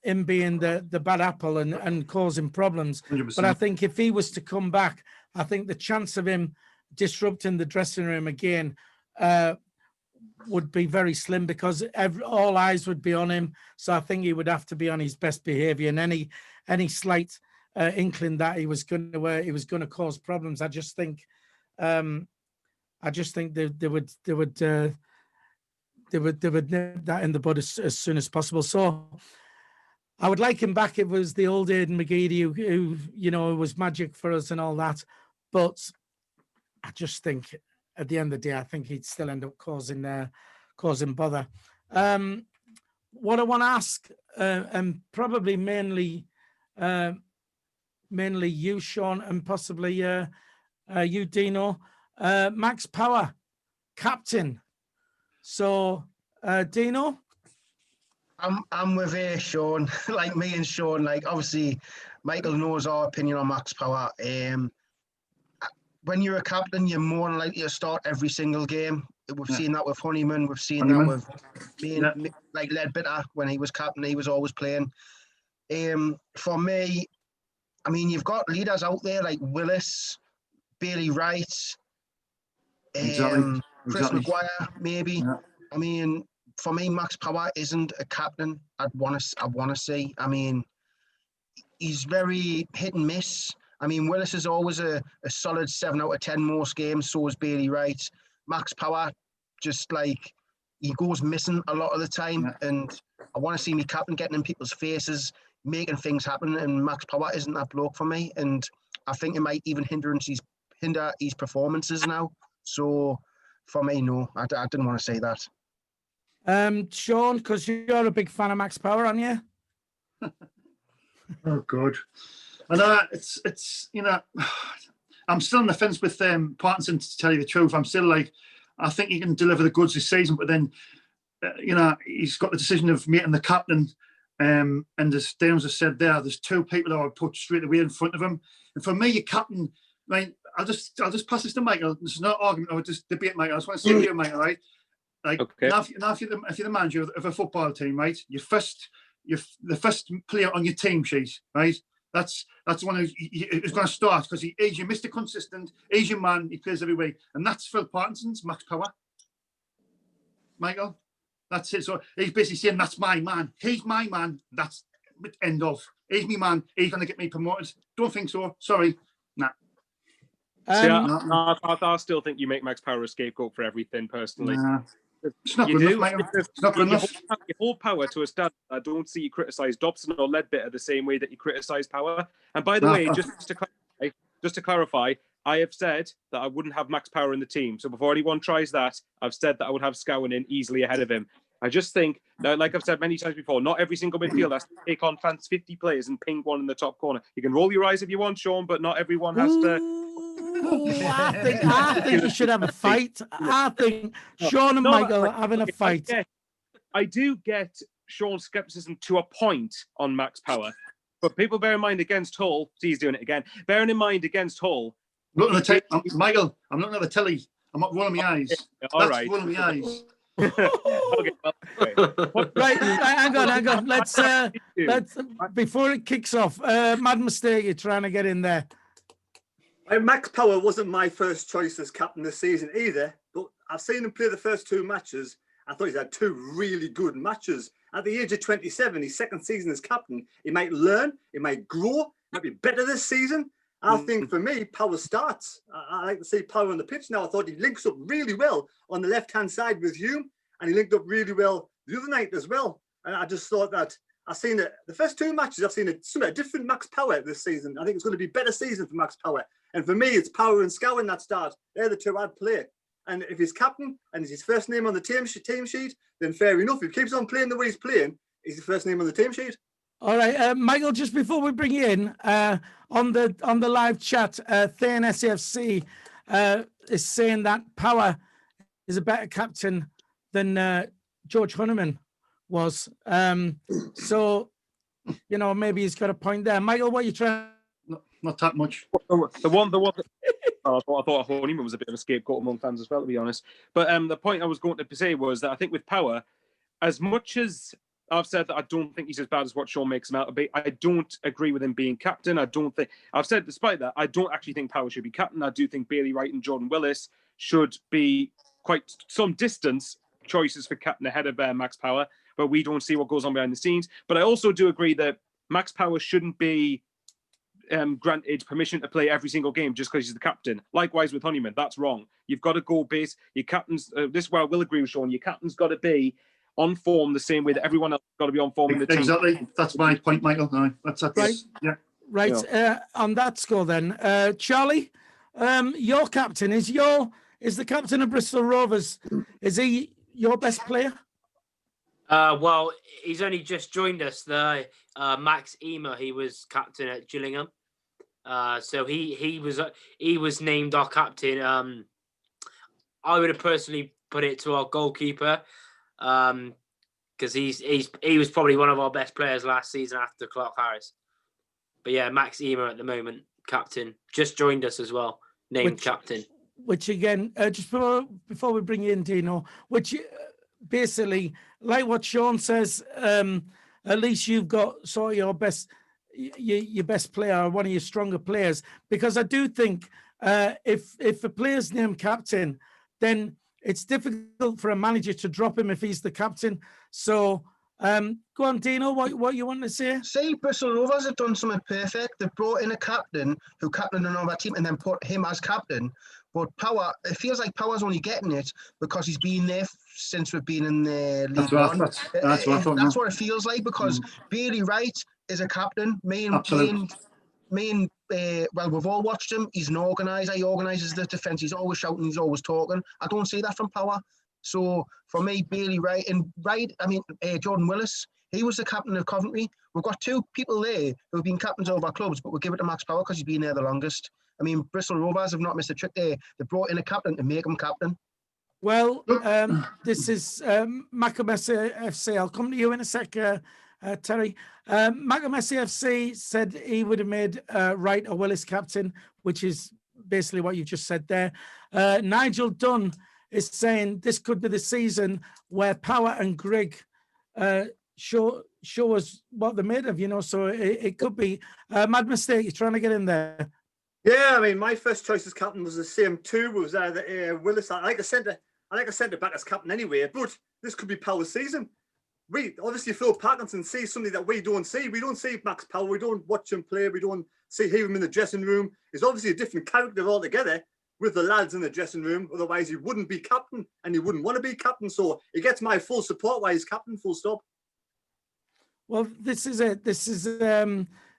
Him being the bad apple and causing problems. 100%. But I think if he was to come back, I think the chance of him disrupting the dressing room again would be very slim, because all eyes would be on him. So I think he would have to be on his best behavior, and any slight inkling that he was going to cause problems, I just think they would nip that in the bud as soon as possible. So I would like him back. It was the old Aidan McGeady who was magic for us and all that. But I just think at the end of the day, I think he'd still end up causing bother. What I want to ask, and probably mainly you, Sean, and possibly you, Dino, Max Power, captain. So, Dino? I'm with Sean, like me and Sean. Like, obviously, Michael knows our opinion on Max Power. When you're a captain, you're more than likely to start every single game. We've seen that with Honeyman. We've seen that with like Ledbetter when he was captain. He was always playing. For me, I mean, you've got leaders out there like Willis, Bailey Wright, Chris Maguire, maybe. Yeah. I mean, for me, Max Power isn't a captain I want to see. I mean, he's very hit and miss. I mean, Willis is always a solid 7 out of 10 most games. So is Bailey Wright. Max Power, just like, he goes missing a lot of the time. Yeah. And I want to see me captain getting in people's faces, making things happen. And Max Power isn't that bloke for me. And I think it might even hinder his performances now. So for me, no, I didn't want to say that. Sean, because you're a big fan of Max Power, aren't you? Oh, God. And it's I'm still on the fence with Parkinson, to tell you the truth. I'm still like, I think he can deliver the goods this season, but then, he's got the decision of making the captain. And as Downs has said there's 2 people that I would put straight away in front of him. And for me, your captain, right, I'll just pass this to Michael. There's no argument. I would just debate Michael. I just want to say to you, Michael, right? Like, okay. Now if you're the manager of a football team, right? You're the first player on your team sheet, right? That's the one who's going to start, because he's your Mr. Consistent, he's your man, he plays every week. And that's Phil Parkinson's Max Power. Michael, that's it. So he's basically saying, that's my man. He's my man. That's end of. He's my man. He's going to get me promoted. Don't think so. Sorry. Nah. I still think you make Max Power a scapegoat for everything, personally. Nah. It's not good enough, Michael. It's not good enough. You hold Power to a standard. I don't see you criticise Dobson or Ledbetter the same way that you criticise Power. And by the way, just to clarify, I have said that I wouldn't have Max Power in the team. So before anyone tries that, I've said that I would have Scowen in easily ahead of him. I just think, like I've said many times before, not every single midfielder has to take on 50 players and ping one in the top corner. You can roll your eyes if you want, Sean, but not everyone has to. I think you should have a fight. I think Sean and Michael are having a fight. I do get Sean's skepticism to a point on Max Power, but people bear in mind against Hull, he's doing it again. Bearing in mind against Hull, Michael, I'm looking at the telly. I'm not rolling my eyes. All right. Rolling my eyes. Okay, well, right, hang on. Let's before it kicks off, Mad Mistake, you're trying to get in there. Max Power wasn't my first choice as captain this season either, but I've seen him play the first 2 matches. I thought he's had 2 really good matches. At the age of 27, his second season as captain, he might learn, he might grow, might be better this season. I think for me, Power starts. I like to see Power on the pitch now. I thought he links up really well on the left-hand side with Hume, and he linked up really well the other night as well. And I just thought that I've seen it. The first 2 matches, I've seen a different Max Power this season. I think it's going to be a better season for Max Power. And for me, it's Power and Scowen that start. They're the 2 I'd play. And if he's captain and it's his first name on the team sheet, then fair enough. If he keeps on playing the way he's playing, he's the first name on the team sheet. All right, Michael, just before we bring you in, on the live chat, Thane SAFC is saying that Power is a better captain than George Honeyman was. So, maybe he's got a point there. Michael, what are you trying? not that much. The one. I thought Honeyman was a bit of a scapegoat among fans as well, to be honest. But the point I was going to say was that I think with Power, as much as I've said that I don't think he's as bad as what Sean makes him out to be, I don't agree with him being captain. I've said despite that, I don't actually think Power should be captain. I do think Bailey Wright and Jordan Willis should be quite some distance choices for captain ahead of Max Power, but we don't see what goes on behind the scenes. But I also do agree that Max Power shouldn't be granted permission to play every single game just because he's the captain. Likewise with Honeyman, that's wrong. You've got to go base. Your captain's, this is where I will agree with Sean, your captain's got to be on form the same way that everyone else has got to be on form in the team. Exactly. That's my point, Michael. No, that's right. Yeah. Right. Yeah. On that score then, Charlie, your captain is the captain of Bristol Rovers. Is he your best player? Well, he's only just joined us. The Max Emer, he was captain at Gillingham. So he was named our captain. I would have personally put it to our goalkeeper, because he was probably one of our best players last season after Clark Harris. But yeah, Max Emer at the moment, captain, just joined us as well, named captain. Which again, just before we bring you in, Dino, which basically, like what Sean says, at least you've got sort of your best player, one of your stronger players. Because I do think if a player's named captain, then it's difficult for a manager to drop him if he's the captain. So go on, Dino, what you want to say? See, Bristol Rovers have done something perfect. They've brought in a captain who captained another team and then put him as captain. But Power, it feels like Power's only getting it because he's been there since we've been in the League One. That's what it feels like, because Bailey Wright is a captain. Me and we've all watched him. He's an organiser. He organises the defence. He's always shouting. He's always talking. I don't see that from Power. So for me, Bailey Wright Jordan Willis, he was the captain of Coventry. We've got two people there who've been captains of our clubs, but we'll give it to Max Power because he's been there the longest. I mean, Bristol Rovers have not missed a trick there. They brought in a captain to make him captain. Well, this is Macamessa FC. I'll come to you in a sec, Terry. Macamessa FC said he would have made Wright or Willis captain, which is basically what you just said there. Nigel Dunn is saying this could be the season where Power and Grigg show us what they're made of, so it could be. Mad Mistake, you're trying to get in there. Yeah, I mean, my first choice as captain was the same too. Was either Willis. I like a centre back as captain anyway. But this could be Power's season. We obviously Phil Parkinson sees something that we don't see. We don't see Max Power. We don't watch him play. We don't hear him in the dressing room. He's obviously a different character altogether with the lads in the dressing room. Otherwise, he wouldn't be captain, and he wouldn't want to be captain. So he gets my full support why he's captain. Full stop. Well, this is it. This is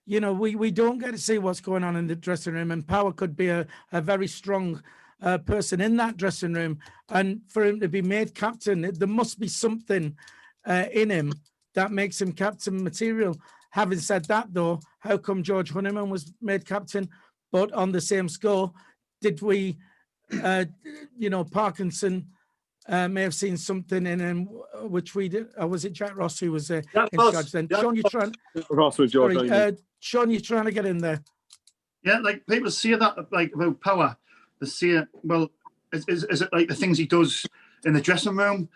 we don't get to see what's going on in the dressing room, and Power could be a very strong person in that dressing room. And for him to be made captain, there must be something in him that makes him captain material. Having said that, though, how come George Honeyman was made captain? But on the same score, did we, Parkinson may have seen something in him which we did, or was it Jack Ross who was in charge then? Sean, you're trying. Ross with George. Sean, you're trying to get in there. Yeah, like people say that like about Power. They say, well, is it like the things he does in the dressing room?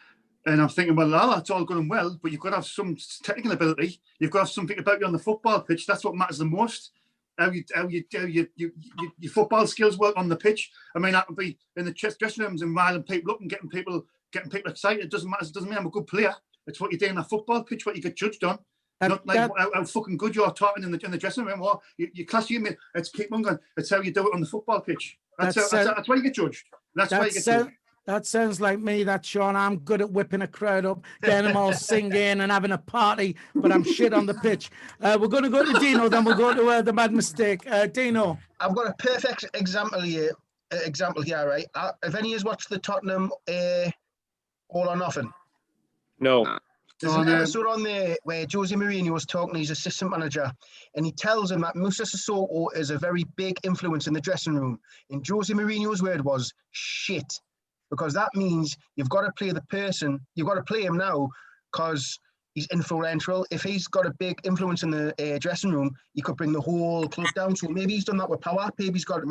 And I'm thinking, well, that's all good and well, but you've got to have some technical ability. You've got to have something about you on the football pitch. That's what matters the most. How your football skills work on the pitch. I mean, that would be in the dressing rooms and riling people up and getting people excited. It doesn't matter. It doesn't mean I'm a good player. It's what you do in a football pitch, what you get judged on. Not like how fucking good you're talking in the dressing room, or you class you. It's keep on going. It's how you do it on the football pitch. That's why you get judged. That's why you get judged. That sounds like me, that Sean. I'm good at whipping a crowd up, getting them all singing and having a party, but I'm shit on the pitch. We're going to go to Dino, then we'll go to the Mad Mistake. Dino. I've got a perfect example here, right? Have any of you watched the Tottenham All or Nothing? No. There's an episode on there where Jose Mourinho was talking to his assistant manager, and he tells him that Moussa Sissoko is a very big influence in the dressing room. And Jose Mourinho's word was shit. Because that means you've got to play the person, you've got to play him now, because he's influential. If he's got a big influence in the dressing room, he could bring the whole club down. So maybe he's done that with Power. Maybe he's got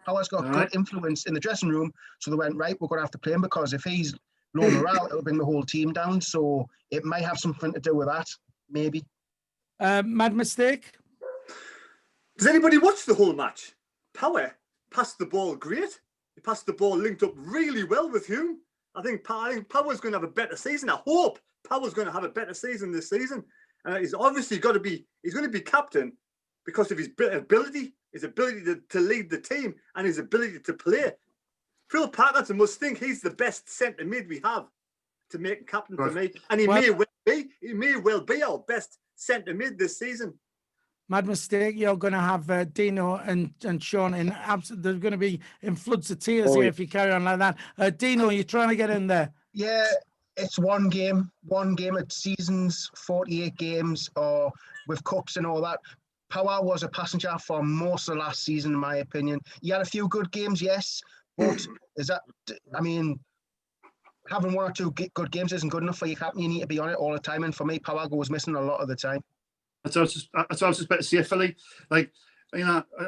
Power's got good influence in the dressing room. So they went, right, we're going to have to play him, because if he's low morale, it'll bring the whole team down. So it might have something to do with that, maybe. Mad Mistake? Does anybody watch the whole match? Power passed the ball great. He passed the ball, linked up really well with Hume. I think Power's going to have a better season. I hope Power's going to have a better season this season. He's obviously he's going to be captain because of his ability to lead the team and his ability to play. Phil Parkinson must think he's the best centre mid we have to make captain for me. And he may well be our best centre mid this season. Mad Mistake, you're going to have Dino and Sean in they're going to be in floods of tears here if you carry on like that. Dino, you're trying to get in there. Yeah, it's one game at seasons, 48 games, or with cups and all that. Power was a passenger for most of last season, in my opinion. He had a few good games, yes, but having one or two good games isn't good enough for your captain. You need to be on it all the time, and for me, Power goes missing a lot of the time. That's what I was just about to say, Philly. Like,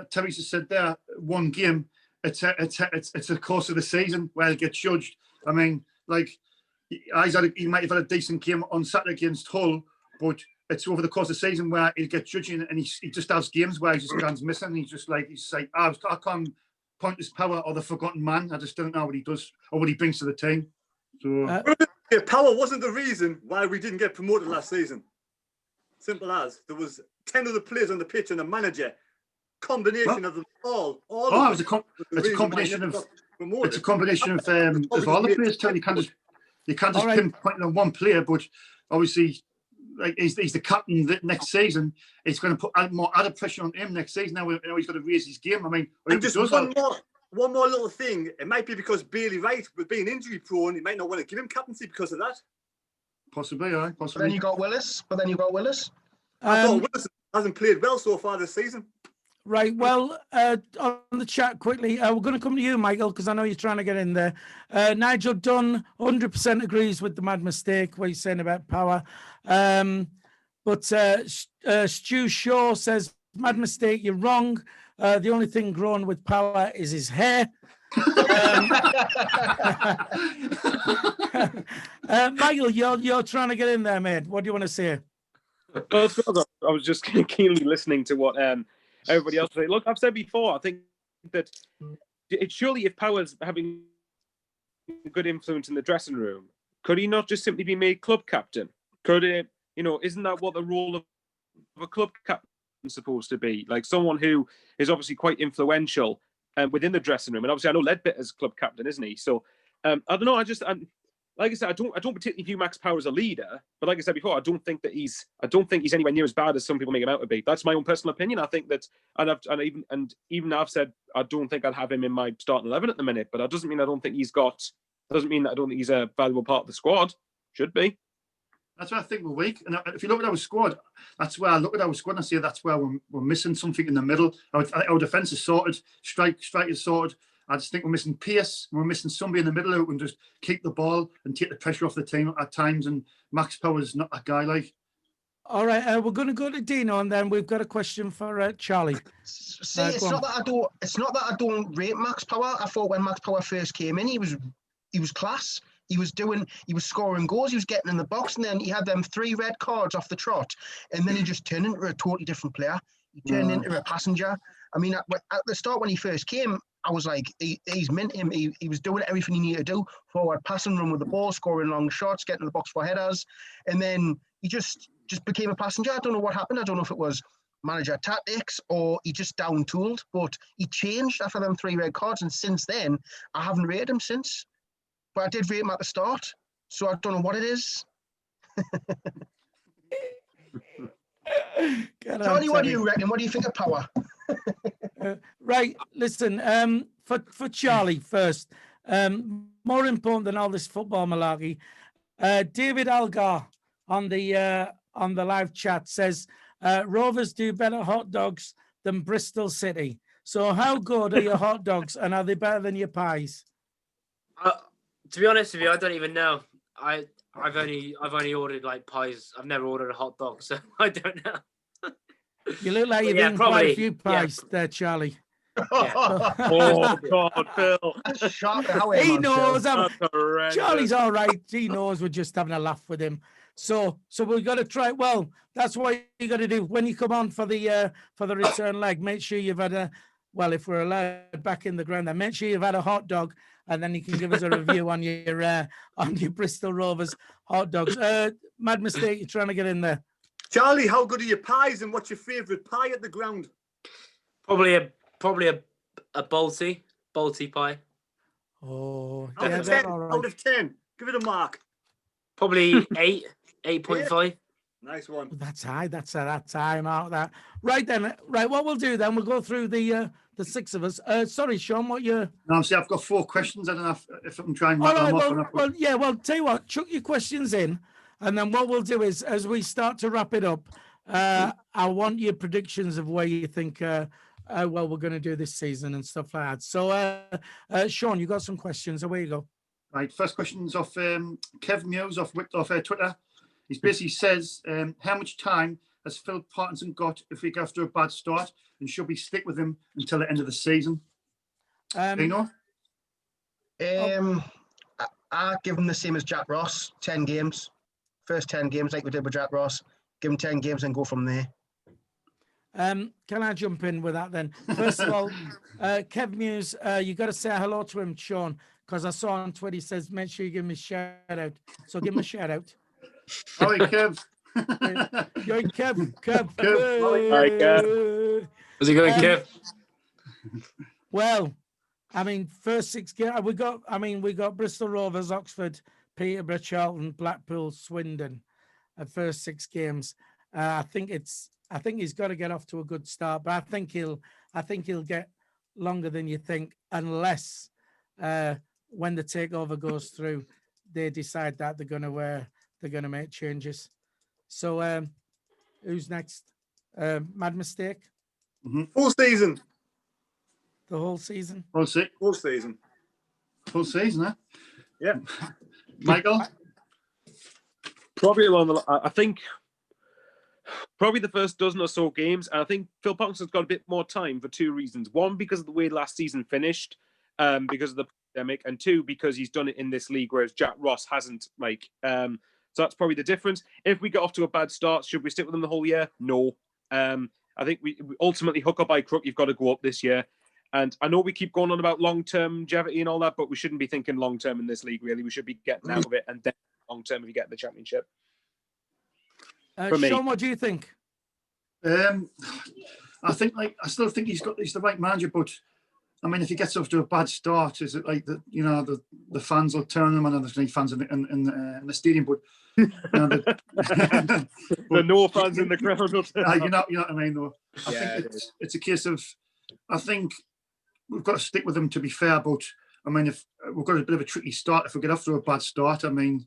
Terry just said there, one game. It's a course of the season where he gets judged. I mean, like, he might have had a decent game on Saturday against Hull, but it's over the course of the season where he'll get judged, and he just has games where he just goes missing. And he's like, I can't point this Power or the forgotten man. I just don't know what he does or what he brings to the team. So Power wasn't the reason why we didn't get promoted last season. Simple as. There was 10 other players on the pitch and a manager. Combination of them all. It's a combination of all the players. You can't just pinpoint on one player, but obviously, like he's the captain next season. It's going to put more added pressure on him next season. Now he's got to raise his game. I mean, just one more little thing. It might be because Bailey Wright, with being injury prone, he might not want to give him captaincy because of that. Possibly, aye. Possibly. But then you got Willis. I thought Willis hasn't played well so far this season. Right. Well, on the chat quickly, we're going to come to you, Michael, because I know you're trying to get in there. Nigel Dunn 100% agrees with the Mad Mistake, what he's saying about Power. But Stu Shaw says, Mad Mistake, you're wrong. The only thing growing with Power is his hair. Michael, you're trying to get in there, mate. What do you want to say? Well, I was just keenly listening to what everybody else say. Look, I've said before, I think that it's surely if Power's having good influence in the dressing room, could he not just simply be made club captain? Could it, isn't that what the role of a club captain is supposed to be? Like someone who is obviously quite influential within the dressing room. And obviously I know Ledbetter's club captain, isn't he? So I don't know. Like I said, I don't particularly view Max Power as a leader, but like I said before, I don't think he's anywhere near as bad as some people make him out to be. That's my own personal opinion. I think that, even I've said I don't think I'd have him in my starting 11 at the minute, but that doesn't mean I don't think he's a valuable part of the squad. Should be. That's why I think we're weak. And if you look at our squad, that's where I look at our squad and I say that's where we're missing something in the middle. Our defence is sorted, strike is sorted. I just think we're missing pace. We're missing somebody in the middle who can just keep the ball and take the pressure off the team at times. And Max Power's not a guy like. All right, we're going to go to Dino, and then we've got a question for Charlie. See, it's not that I don't rate Max Power. I thought when Max Power first came in, he was class. He was scoring goals. He was getting in the box, and then he had them 3 red cards off the trot, and then he just turned into a totally different player. He turned into a passenger. I mean, at the start when he first came, I was like, he's mint him. He was doing everything he needed to do. Forward passing, run with the ball, scoring long shots, getting in the box for headers. And then he just became a passenger. I don't know what happened. I don't know if it was manager tactics or he just down-tooled. But he changed after them 3 red cards. And since then, I haven't rated him since. But I did rate him at the start. So I don't know what it is. Tony, what do you reckon? What do you think of Power? Right, listen, for Charlie first, more important than all this football malarkey, David Algar on the live chat says, Rovers do better hot dogs than Bristol City. So how good are your hot dogs, and are they better than your pies? To be honest with you, I don't even know. I've only ordered like pies. I've never ordered a hot dog, so I don't know. You look like you've Yeah, eaten quite a probably, few yeah. pies there, Charlie. Yeah. Oh God, Phil. That's sharp. How He am I, Phil? knows. That's horrendous. Charlie's all right. He knows we're just having a laugh with him. So we've got to try. Well, that's what you got to do when you come on for the return leg. Make sure you've had a. Well, if we're allowed back in the ground, then make sure you've had a hot dog, and then you can give us a review on your Bristol Rovers hot dogs. Mad mistake, you're trying to get in there. Charlie, how good are your pies, and what's your favourite pie at the ground? Probably a Balti pie. Oh, Out yeah, of they're 10. all right. Out of 10. Give it a mark. Probably 8.5. Nice one. That's high. That's that time out. That right then. Right, what we'll do then? We'll go through the six of us. Sorry, Sean, what you? No, see, I've got 4 questions. I don't know if I can try and All rattle right. them off. Well, or not. well, yeah. Well, tell you what. Chuck your questions in, and then what we'll do is, as we start to wrap it up, I want your predictions of where you think well we're going to do this season and stuff like that. So, Sean, you got some questions. Away you go. Right, first question's off Kev Muse off Twitter. He basically says, how much time has Phil Parkinson got if we go after a bad start, and should we stick with him until the end of the season? Do you know? I give him the same as Jack Ross, 10 games. First 10 games like we did with Jack Ross. Give him 10 games and go from there. Can I jump in with that then? First of all, Kev Muse, you got to say hello to him, Sean, because I saw on Twitter he says make sure you give me a shout out. So give him a shout out. Hi, Kev. Yo, Kev. Hi, Kev. How's it going, Kev? Well, I mean, first 6 games we got Bristol Rovers, Oxford, Peterborough, Charlton, Blackpool, Swindon. First 6 games. I think he's got to get off to a good start, but I think he'll get longer than you think, unless when the takeover goes through, they decide that they're gonna make changes. So who's next? Mad mistake. Full season. The whole season. Full season, huh? Yeah. Michael? Probably along the. I think probably the first dozen or so games. And I think Phil Parkinson's got a bit more time for 2 reasons. 1, because of the way last season finished, because of the pandemic, and 2, because he's done it in this league, whereas Jack Ross hasn't. So that's probably the difference. If we get off to a bad start, should we stick with them the whole year? No. I think we ultimately, hook or by crook, you've got to go up this year. And I know we keep going on about long-term longevity and all that, but we shouldn't be thinking long-term in this league, really. We should be getting out of it and then long-term if you get the championship. Sean, what do you think? I think, I still think he's the right manager, but I mean, if he gets off to a bad start, is it like the fans will turn him, and there's no fans in the stadium, but the no fans in the crowd. You know what I mean, though. I think it's a case of, I think we've got to stick with him, to be fair, but I mean, if we've got a bit of a tricky start, if we get off to a bad start, I mean,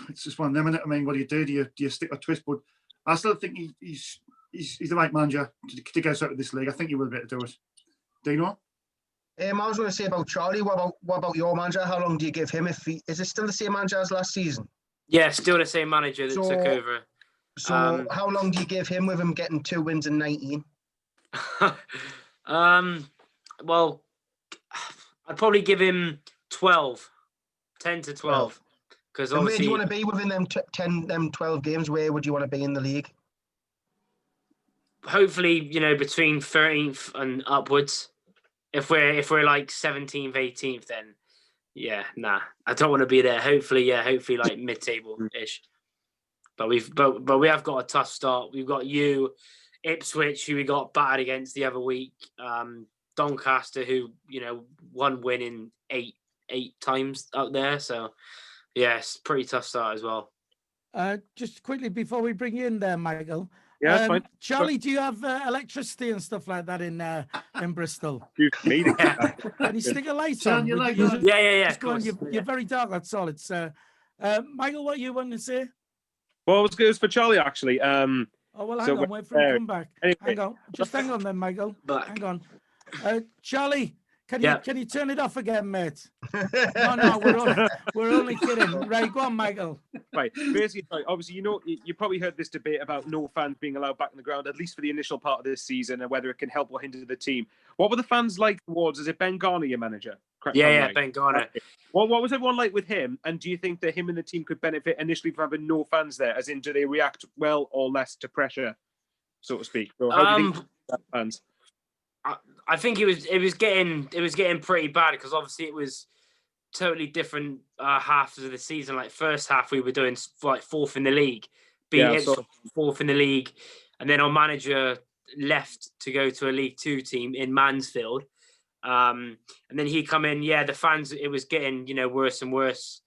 it's just one of them, isn't it? I mean, what do you do? Do you stick or twist? But I still think he's the right manager to get us out of this league. I think he will be able to do it. Do you know? I was going to say about Charlie. What about your manager? How long do you give him? Is it still the same manager as last season? Yeah, still the same manager that took over. So how long do you give him with him getting 2 wins in 19? Well, I'd probably give him 12, 10 to 12. Because where obviously, do you want to be within them 12 games? Where would you want to be in the league? hopefully, between 13th and upwards. If we're like 17th, 18th, then I don't want to be there. Hopefully like mid-table ish. But we have got a tough start. We've got Ipswich, who we got battered against the other week. Doncaster, who one win in eight times out there. So it's pretty tough start as well. Just quickly before we bring you in there, Michael. Yeah, fine. Charlie, do you have electricity and stuff like that in Bristol? Can you stick a light on? Yeah. You're very dark. That's all. It's Michael. What you want to say? Well, it was for Charlie actually. Hang on. Wait for him to come back. Anyway, hang on. Just hang on then, Michael. Hang on. Charlie, Can you turn it off again, mate? No, we're only kidding. Right, go on, Michael. Right. Basically, obviously, you probably heard this debate about no fans being allowed back in the ground, at least for the initial part of this season, and whether it can help or hinder the team. What were the fans like towards? Is it Ben Garner, your manager? Correct. Yeah, Ben Garner. What was everyone like with him? And do you think that him and the team could benefit initially from having no fans there? As in, do they react well or less to pressure, so to speak? Or how do you think that fans? I think it was getting pretty bad because obviously it was totally different halves of the season. Like first half we were doing like fourth in the league, fourth in the league, and then our manager left to go to a League Two team in Mansfield, and then he come in. Yeah, the fans, it was getting worse and worse.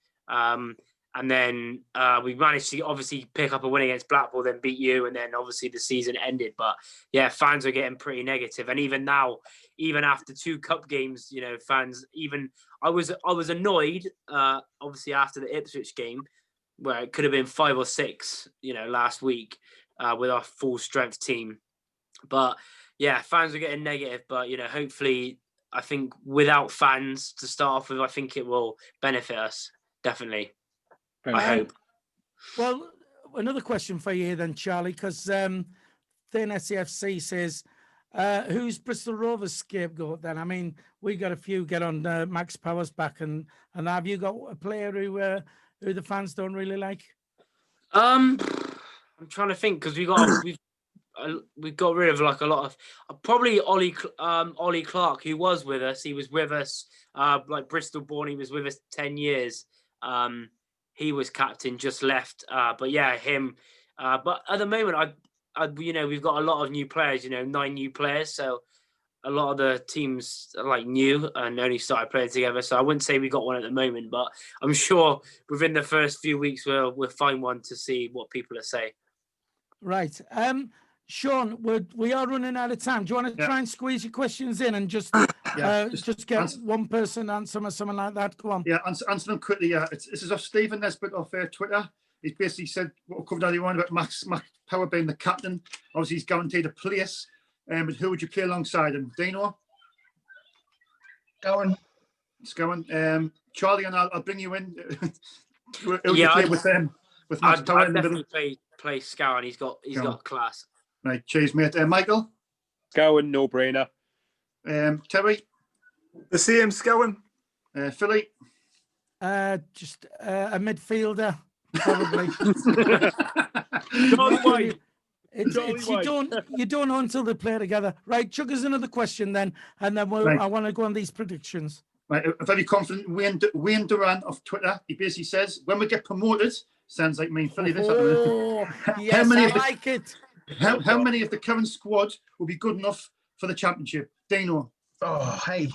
And then we managed to obviously pick up a win against Blackpool, then beat you, and then obviously the season ended. But yeah, fans are getting pretty negative. And even now, even after 2 cup games, fans, even I was annoyed, obviously after the Ipswich game, where it could have been 5 or 6, last week with our full strength team. But yeah, fans are getting negative. But hopefully, I think without fans to start off with, I think it will benefit us definitely. I hope. Well, another question for you then, Charlie, because Thin SCFC says, who's Bristol Rovers scapegoat then? I mean, we got a few get on Max Powers back, and have you got a player who the fans don't really like? I'm trying to think because we got rid of like a lot of probably Ollie Clark, who was with us. He was with us like Bristol born. He was with us 10 years. He was captain, just left. But yeah, him. But at the moment, we've got a lot of new players. 9 new players. So a lot of the teams are like new and only started playing together. So I wouldn't say we got one at the moment, but I'm sure within the first few weeks we'll find one to see what people are saying. Right. Sean, we are running out of time. Do you want to try and squeeze your questions in and just get one person answer or something like that? Go on. Yeah, answer them quickly. This is off Stephen Nesbitt off Twitter. He's basically said what we covered earlier on about Max Power being the captain. Obviously, he's guaranteed a place. But who would you play alongside him? Dino? Scowen. Charlie, and I'll bring you in. Who would you play with them? With Max Power in the middle? Play Scowen. He's got class. Right, cheers, mate. Michael? Scowen, no brainer. Terry? The same, Scowen. Philly? Just a midfielder, probably. You don't know until they play together. Right, Chuck us another question then, and then I want to go on these predictions. Right, very confident. Wayne Duran of Twitter, he basically says, when we get promoted, sounds like me and Philly. Yes, I like it. How many of the current squad will be good enough for the championship? Dino? Oh, hey.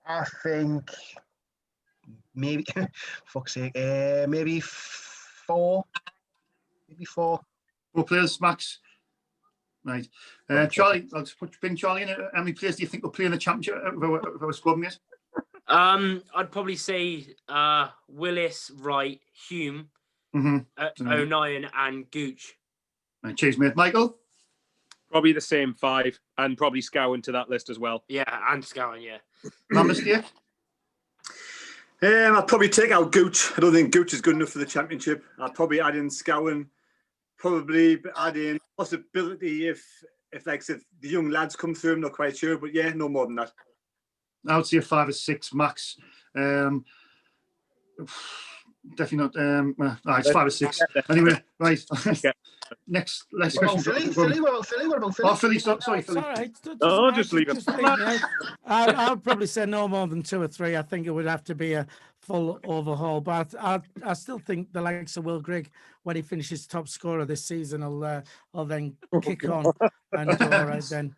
I think maybe, fuck's sake, maybe 4. Maybe 4. 4 players, Max. Right. Charlie, I'll just bring Charlie in. How many players do you think will play in the championship of our squad, mate? I'd probably say Willis, Wright, Hume, O'Nien, and Gooch. Right, cheers, mate. Michael? Probably the same 5, and probably Scowen to that list as well. Yeah, and Scowen, yeah. My mistake? I'll probably take out Gooch. I don't think Gooch is good enough for the championship. I'll probably add in Scowen. Probably add in possibility if the young lads come through. I'm not quite sure, but yeah, no more than that. I would say a 5 or 6 max. Definitely not. It's 5 or 6. Anyway, right. Next question. Philly, what about Philly? Oh, Philly, sorry, Philly. All right. Just leave it. I would probably say no more than 2 or 3. I think it would have to be a full overhaul. But I still think the likes of Will Grigg, when he finishes top scorer this season, will then kick on and do all right then.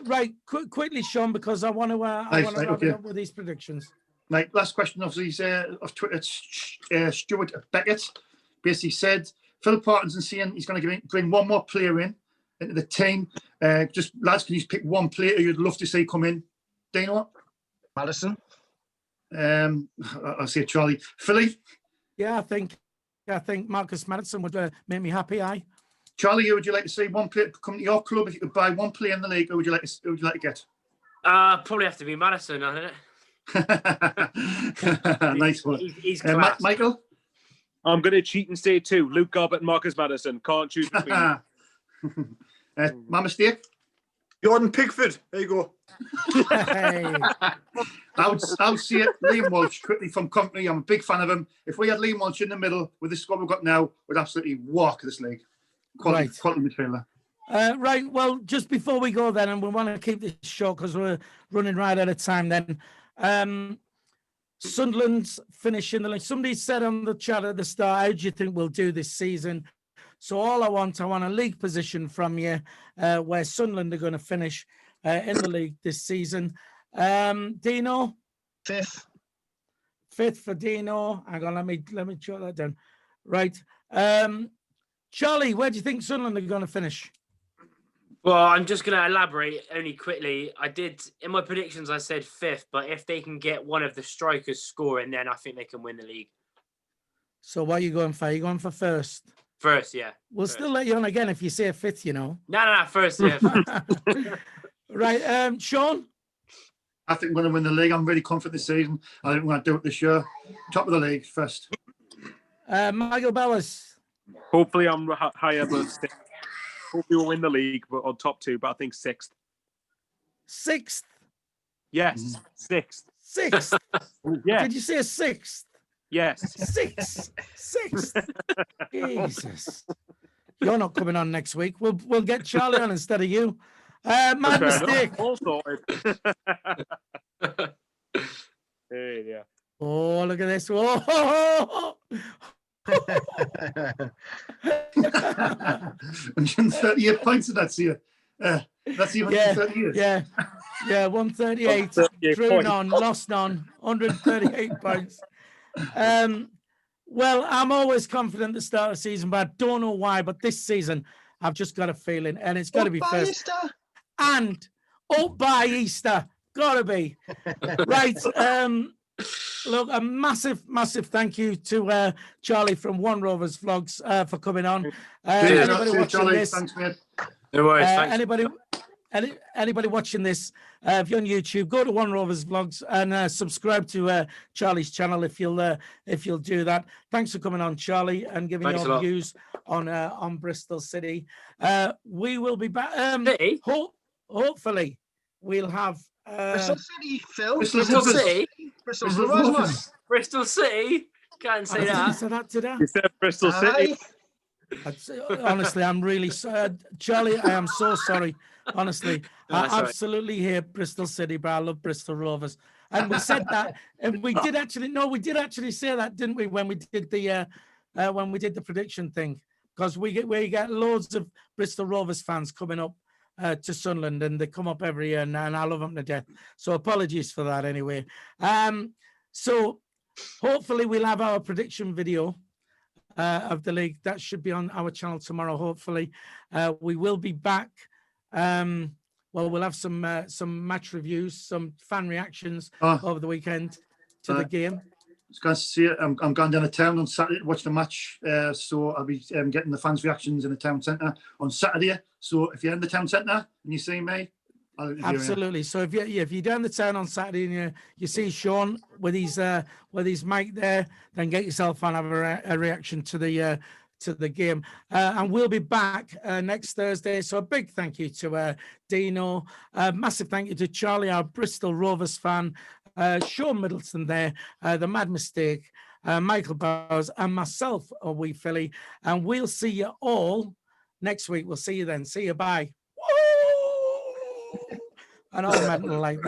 Right, quickly, Sean, because I want to wrap it up with these predictions. Right, last question, obviously, of Twitter. Stuart Beckett basically said, Phil Parkinson's saying he's going to bring one more player into the team. Just, lads, can you pick one player you'd love to see come in? Dino? Madison? I'll say Charlie. Philly? Yeah, I think Marcus Madison would make me happy. Charlie, who would you like to see one player come to your club if you could buy one player in the league? Who would you like to get? Probably have to be Madison, I think. Nice one. He's class. Michael? I'm going to cheat and say two. Luke Garbutt and Marcus Madison. Can't choose between them. My mistake? Jordan Pickford. There you go. Hey. I'll see it. Liam Walsh, quickly from Company. I'm a big fan of him. If we had Liam Walsh in the middle with the squad we've got now, we'd absolutely walk this league. Quality midfielder. Right. Well, just before we go then, and we want to keep this short because we're running right out of time then. Sunderland's finishing the league. Somebody said on the chat at the start, how do you think we'll do this season? So all I want a league position from you where Sunderland are going to finish in the league this season. Dino? Fifth. Fifth for Dino. Hang on, let me jot that down. Right. Charlie, where do you think Sunderland are going to finish? Well, I'm just going to elaborate only quickly. I did, in my predictions, I said fifth, but if they can get one of the strikers scoring, then I think they can win the league. So what are you going for? Are you going for first? First, yeah. We'll still let you on again if you say a fifth, you know. No, first, yeah. Right, Sean? I think we're going to win the league. I'm really confident this season. I think we're going to do it this year. Top of the league first. Michael Bowers? Hopefully I'm higher, but hopefully we'll win the league, but on top two, but I think sixth. Sixth? Yes, sixth. Sixth? Yeah. Did you say a sixth? Yes. Sixth. Jesus. You're not coming on next week. We'll get Charlie on instead of you. My mistake. All sorted. Hey, yeah. Oh, look at this. Oh. 138 points, that's you. That's you. 138. Yeah. 138. Drew none, lost none. 138 points. Well, I'm always confident at the start of the season, but I don't know why. But this season, I've just got a feeling, and it's got to be first. Easter. And up by Easter, gotta be right. Look, a massive thank you to Charlie from One Rovers Vlogs for coming on. Anybody watching this? Thanks, mate. No worries, thanks. Anybody watching this, if you're on YouTube, go to One Rovers Vlogs and subscribe to Charlie's channel if you'll do that. Thanks for coming on, Charlie, and giving your views on Bristol City. We will be back. Hopefully, we'll have Bristol City, Phil. Bristol City. Bristol Rovers. Bristol City. Can't say that. Say that today. You said Bristol City. Honestly, I'm really sorry. Charlie, I am so sorry. Honestly, I absolutely hate Bristol City, but I love Bristol Rovers. And we said that, and we did actually say that, didn't we, when we did the prediction thing? Because we get loads of Bristol Rovers fans coming up to Sunderland, and they come up every year, and I love them to death. So apologies for that anyway. So hopefully we'll have our prediction video of the league. That should be on our channel tomorrow, hopefully. We will be back. We'll have some match reviews, some fan reactions over the weekend to the game. I was going to see it. I'm going down to town on Saturday to watch the match. So I'll be getting the fans' reactions in the town centre on Saturday. So if you're in the town centre and you see me, I'll interview you. Absolutely. So if you're down the town on Saturday and you see Sean with his mic there, then get yourself on, have a reaction to the game. And we'll be back next Thursday. So a big thank you to Dino. Massive thank you to Charlie, our Bristol Rovers fan. Sean Middleton there, the Mad Mistake, Michael Bowers, and myself, a wee Philly. And we'll see you all next week. We'll see you then. See you. Bye. Woo! And all mad like that.